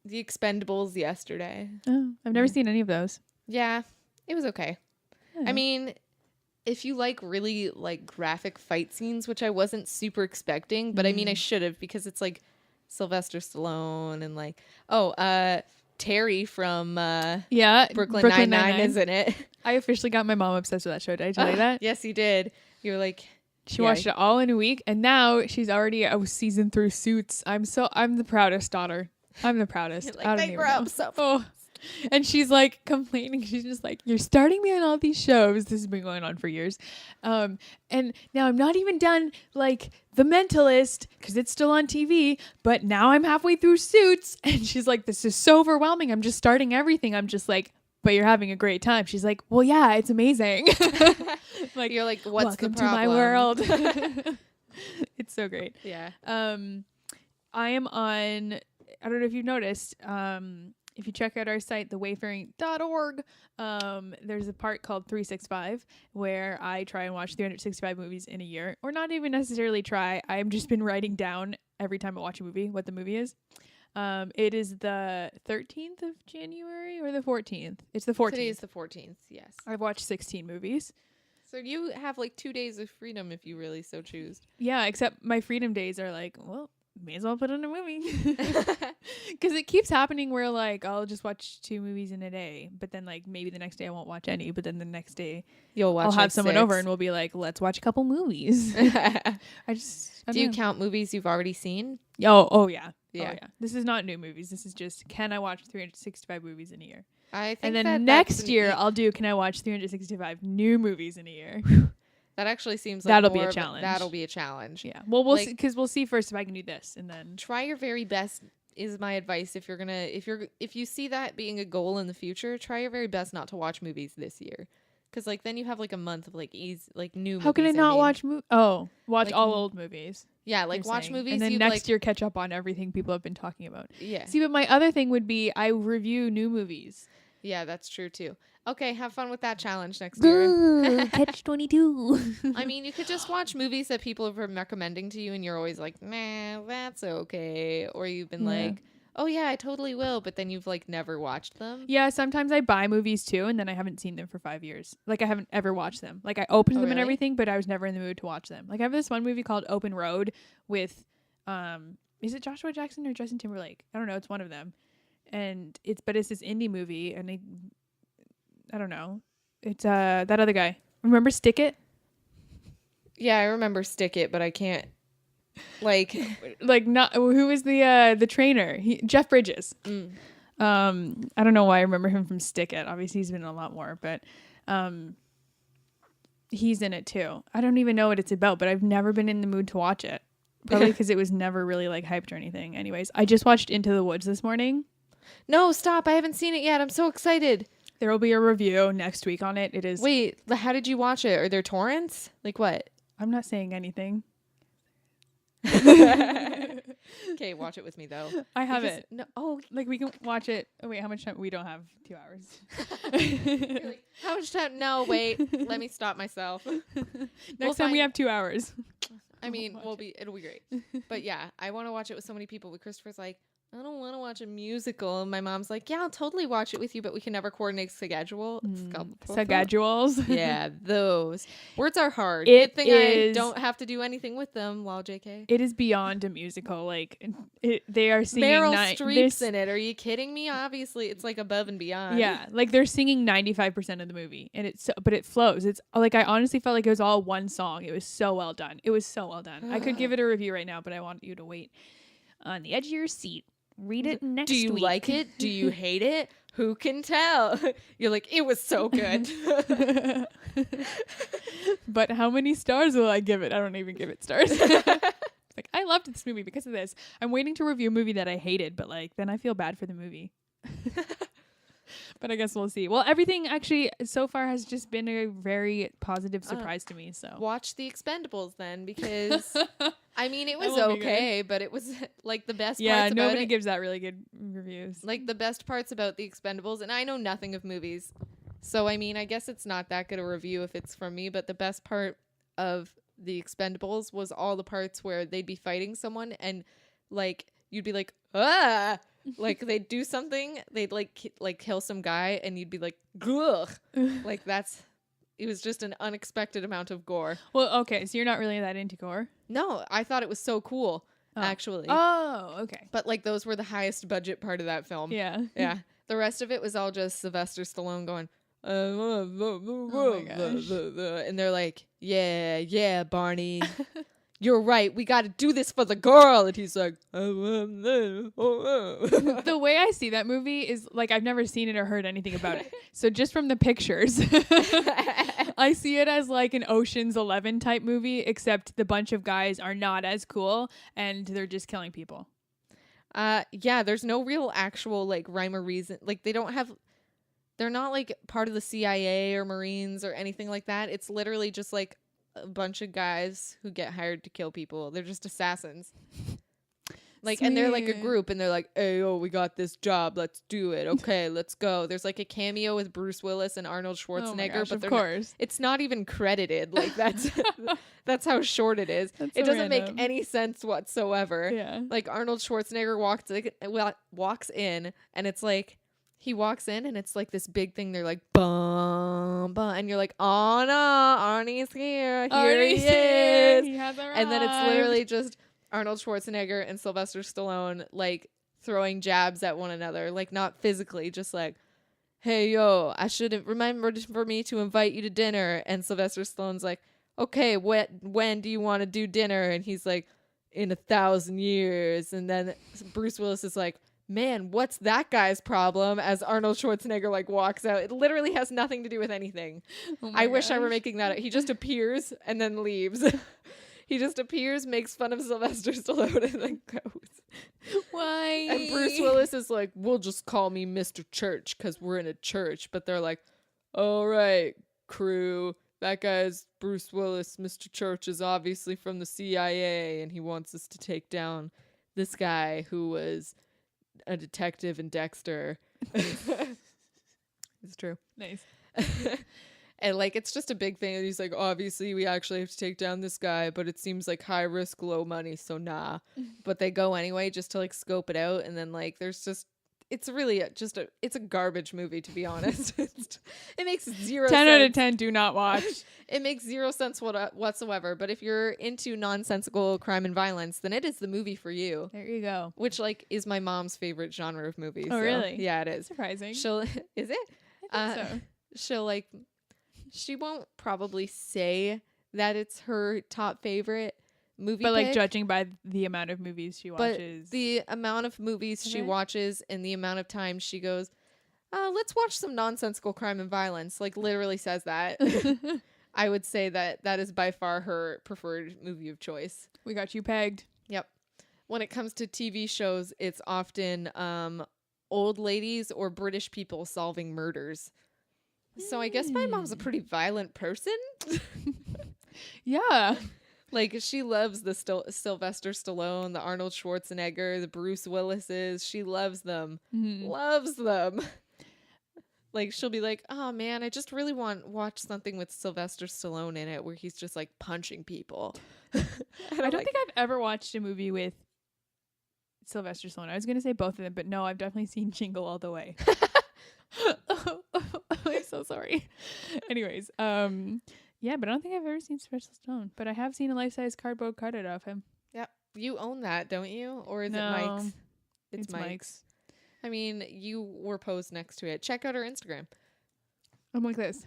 The Expendables yesterday. oh, I've never seen any of those. Yeah, it was okay. Yeah. I mean, if you like really like graphic fight scenes, which I wasn't super expecting, but I mean I should have because it's like Sylvester Stallone and like Terry from Yeah, Brooklyn Nine-Nine is in it. I officially got my mom obsessed with that show. Did I tell you that? Yes, you did. You were like, She watched it all in a week, and now she's already a season through Suits. I'm the proudest daughter. I'm the proudest. Like, I don't they even grow know. up so Oh. And she's like complaining. She's just like, "You're starting me on all these shows. This has been going on for years, and now I'm not even done like The Mentalist because it's still on TV. But now I'm halfway through Suits, and she's like, "This is so overwhelming. I'm just starting everything." I'm just like, "But you're having a great time." She's like, "Well, yeah, it's amazing." Like, you're like, what's the welcome problem? to my world. It's so great. Yeah. I am on, I don't know if you've noticed, if you check out our site, thewayfaring.org, there's a part called 365 where I try and watch 365 movies in a year, or not even necessarily try. I've just been writing down every time I watch a movie what the movie is. It is the 13th of January or the 14th. It's the 14th. Today is the 14th. Yes. I've watched 16 movies. So you have like 2 days of freedom if you really so choose. Yeah, except my freedom days are like, well, may as well put on a movie. Because it keeps happening where like I'll just watch 2 movies in a day, but then like maybe the next day I won't watch any, but then the next day You'll watch. I'll have like someone 6. over and we'll be like, let's watch a couple movies. Do you count movies you've already seen? Oh yeah. Yeah. Oh yeah. This is not new movies. This is just, can I watch 365 movies in a year? I think And then that's next year I'll do, can I watch 365 new movies in a year? that actually seems like That'll be more a of challenge. That'll be a challenge. Yeah. Well, we'll Like- see, because we'll see first if I can do this, and then Try your very best is my advice. If you see that being a goal in the future, try your very best not to watch movies this year. Because like then you have like a month of like new how can I movies, not mean. watch watch Like, all old movies? Yeah, like you're watch saying. movies and then you've next like year catch up on everything people have been talking about. yeah. See, but my other thing would be I review new movies. Yeah, that's true too. Okay, have fun with that challenge next year. Catch 22. I mean, you could just watch movies that people have been recommending to you and you're always like, nah, that's okay. Or you've been Yeah. like, oh yeah, I totally will. But then you've like never watched them. Yeah, sometimes I buy movies too, and then I haven't seen them for 5 years. Like I haven't ever watched them. Like I opened Oh, them and really? everything, but I was never in the mood to watch them. Like I have this one movie called Open Road with, is it Joshua Jackson or Justin Timberlake? I don't know. It's one of them, and it's this indie movie, and I don't know. It's that other guy. Remember Stick It? Yeah, I remember Stick It, but I can't. Like, Like not who is the trainer? Jeff Bridges. I don't know why I remember him from Stick It. Obviously he's been in a lot more, but he's in it too. I don't even know what it's about, but I've never been in the mood to watch it. Probably because it was never really like hyped or anything. Anyways, I just watched Into the Woods this morning. no, stop! I haven't seen it yet. I'm so excited. There will be a review next week on it. It is. Wait, how did you watch it? Are there torrents? Like what? I'm not saying anything. Okay, watch it with me though. I have Because- it. No, oh, Like we can watch it. Oh wait, how much time? We don't have 2 hours. you're like, how much time? No, wait. Let me stop myself. Next time we have 2 hours. I mean, it'll be great. But yeah, I want to watch it with so many people. But Christopher's like, I don't want to watch a musical. And my mom's like, yeah, I'll totally watch it with you, but we can never coordinate schedule. Schedules. Yeah, those words are hard. It Good thing is- I don't have to do anything with them. While JK, It is beyond a musical. Like they are singing. Meryl this- Streep's in it. Are you kidding me? Obviously, it's like above and beyond. Yeah, like they're singing 95% of the movie, and but it flows. It's like I honestly felt like it was all one song. It was so well done. It was so well done. I could give it a review right now, but I want you to wait on the edge of your seat. Read it next Do you week. like it? Do you hate it? Who can tell? You're like, it was so good. But how many stars will I give it? I don't even give it stars. Like I loved this movie because of this. I'm waiting to review a movie that I hated, but like then I feel bad for the movie. But I guess we'll see. Well, everything actually so far has just been a very positive surprise to me. So Watch The Expendables then, because I mean, it was will be okay, but it was like the best yeah, parts about nobody it. gives that really good reviews. Like the best parts about The Expendables, and I know nothing of movies, so I mean, I guess it's not that good a review if it's from me. But the best part of The Expendables was all the parts where they'd be fighting someone, and like you'd be like, ah. Like they'd do something, they'd like kill some guy, and you'd be like, ugh. Like it was just an unexpected amount of gore. Well, okay, so you're not really that into gore. No, I thought it was so cool. actually. Oh, okay. But like those were the highest budget part of that film. Yeah. Yeah. The rest of it was all just Sylvester Stallone going, Oh my gosh. and they're like, yeah, Barney. You're right. We got to do this for the girl. And he's like, The way I see that movie is like I've never seen it or heard anything about it. So just from the pictures, I see it as like an Ocean's 11 type movie, except the bunch of guys are not as cool and they're just killing people. yeah, there's no real actual like rhyme or reason. Like they're not like part of the CIA or Marines or anything like that. It's literally just like a bunch of guys who get hired to kill people. They're just assassins. Like, and they're like a Sweet. group and they're like, hey, oh, we got this job. Let's do it. Okay, let's go. There's like a cameo with Bruce Willis and Arnold Schwarzenegger, Oh my gosh, but of they're course. it's not even credited. Like that's how short it is. That's It so doesn't random. make any sense whatsoever. Yeah. Like Arnold Schwarzenegger walks in and it's like he walks in and it's like this big thing. They're like bum bum and you're like, oh no, Arnie's here. Here he is. He has And then it's arrived. literally just Arnold Schwarzenegger and Sylvester Stallone like throwing jabs at one another, like not physically, just like, hey yo, I should remember for me to invite you to dinner. And Sylvester Stallone's like, okay, when do you want to do dinner? And he's like, in 1,000 years. And then Bruce Willis is like, man, what's that guy's problem? As Arnold Schwarzenegger like walks out. It literally has nothing to do with anything. Oh my I wish I were gosh. making that up. He just appears and then leaves. He just appears, makes fun of Sylvester Stallone, and then goes. Why? And Bruce Willis is like, we'll just call me Mr. Church because we're in a church. But they're like, all right, crew. That guy's Bruce Willis. Mr. Church is obviously from the CIA, and he wants us to take down this guy who was a detective in Dexter. It's true. Nice. And like it's just a big thing. And he's like, obviously we actually have to take down this guy, but it seems like high risk, low money, so nah. But they go anyway just to like scope it out, and then like there's just it's really it's a garbage movie, to be honest. It makes 0 10 sense. out of 10 do not watch. It makes 0 sense whatsoever. But if you're into nonsensical crime and violence, then it is the movie for you. There you go. Which like is my mom's favorite genre of movies. Oh, so, really? Yeah, it is. Surprising. She'll is it? I think so. She'll like she won't probably say that it's her top favorite movie, But like pick, judging by the amount of movies she but watches. the amount of movies she Okay. watches and the amount of time she goes, let's watch some nonsensical crime and violence, like literally says that. I would say that is by far her preferred movie of choice. We got you pegged. Yep. When it comes to TV shows, it's often old ladies or British people solving murders. So I guess my mom's a pretty violent person. Yeah. Like she loves the Sylvester Stallone, the Arnold Schwarzenegger, the Bruce Willises. She loves them. Mhm. Loves them. Like she'll be like, "Oh man, I just really watch something with Sylvester Stallone in it where he's just like punching people." I don't think I've ever watched a movie with Sylvester Stallone. I was going to say both of them, but no, I've definitely seen Jingle All the Way. I'm so sorry. Anyways, yeah, but I don't think I've ever seen Sylvester Stallone. But I have seen a life-size cardboard cutout of him. Yep. You own that, don't you? Or is No, it Mike's? it's Mike's. I mean, you were posed next to it. Check out her Instagram. I'm like this.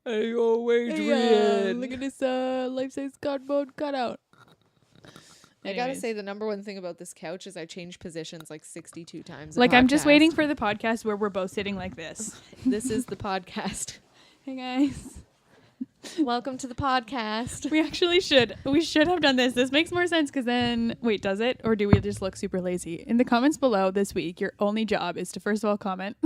Hey, yo, Hey, look at this life-size cardboard cutout. I gotta Anyways. say, the number one thing about this couch is I changed positions like 62 times. a Like, I'm just podcast. waiting for the podcast where we're both sitting like this. This is the podcast. Hey, guys. Welcome to the podcast. We actually should. We should have done this. This makes more sense because then, wait, does it? Or do we just look super lazy? In the comments below this week, your only job is to first of all comment.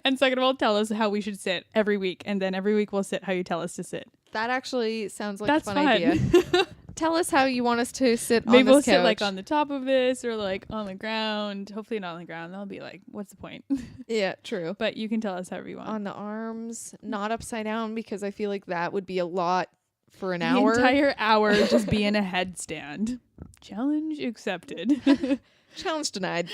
And second of all, tell us how we should sit every week. And then every week we'll sit how you tell us to sit. That actually sounds like That's a fun idea. Tell us how you want us to sit Maybe on we'll this couch. sit like on the top of this or like on the ground. Hopefully not on the ground. That'll be like, what's the point? Yeah, true. But you can tell us however you want. On the arms, not upside down, because I feel like that would be a lot for an the hour. entire hour just be in a headstand. Challenge accepted. Challenge denied.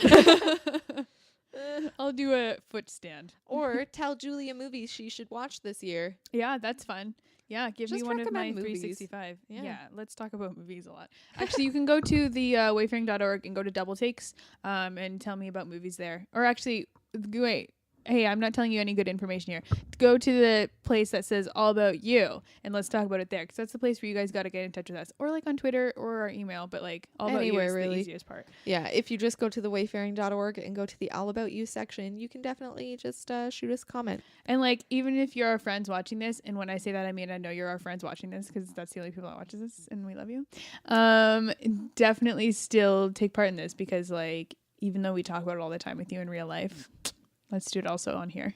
I'll do a foot stand. Or tell Julia movies she should watch this year. Yeah, that's fun. Yeah, give me Just one of my recommend movies. 365. Yeah. Yeah, let's talk about movies a lot. Actually, you can go to the wayfaring.org and go to Double Takes and tell me about movies there. Or actually, wait. Hey, I'm not telling you any good information here. Go to the place that says all about you and let's talk about it there, because that's the place where you guys got to get in touch with us, or like on Twitter or our email, but like all about you Anywhere, is really. the easiest part. Yeah, if you just go to the wayfaring.org and go to the All About You section, you can definitely just shoot us a comment. And like, even if you're our friends watching this, and when I say that, I mean I know you're our friends watching this, because that's the only people that watches this, and we love you. Definitely still take part in this, because like, even though we talk about it all the time with you in real life, let's do it also on here.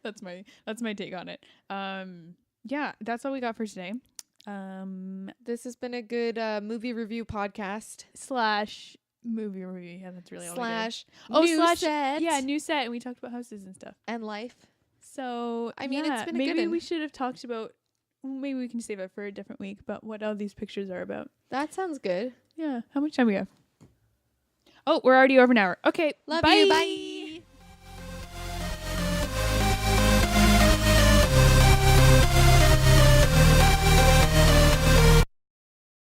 That's my take on it. Yeah, that's all we got for today. This has been a good movie review podcast. / movie review. Yeah, that's really all we did. / new set. set. Yeah, new set, and we talked about houses and stuff. And life. So I mean, it's been a maybe good one. we should have talked about. Maybe we can save it for a different week. But what all these pictures are about? That sounds good. Yeah. How much time we have? Oh, we're already over an hour. Okay. Love bye. you. Bye.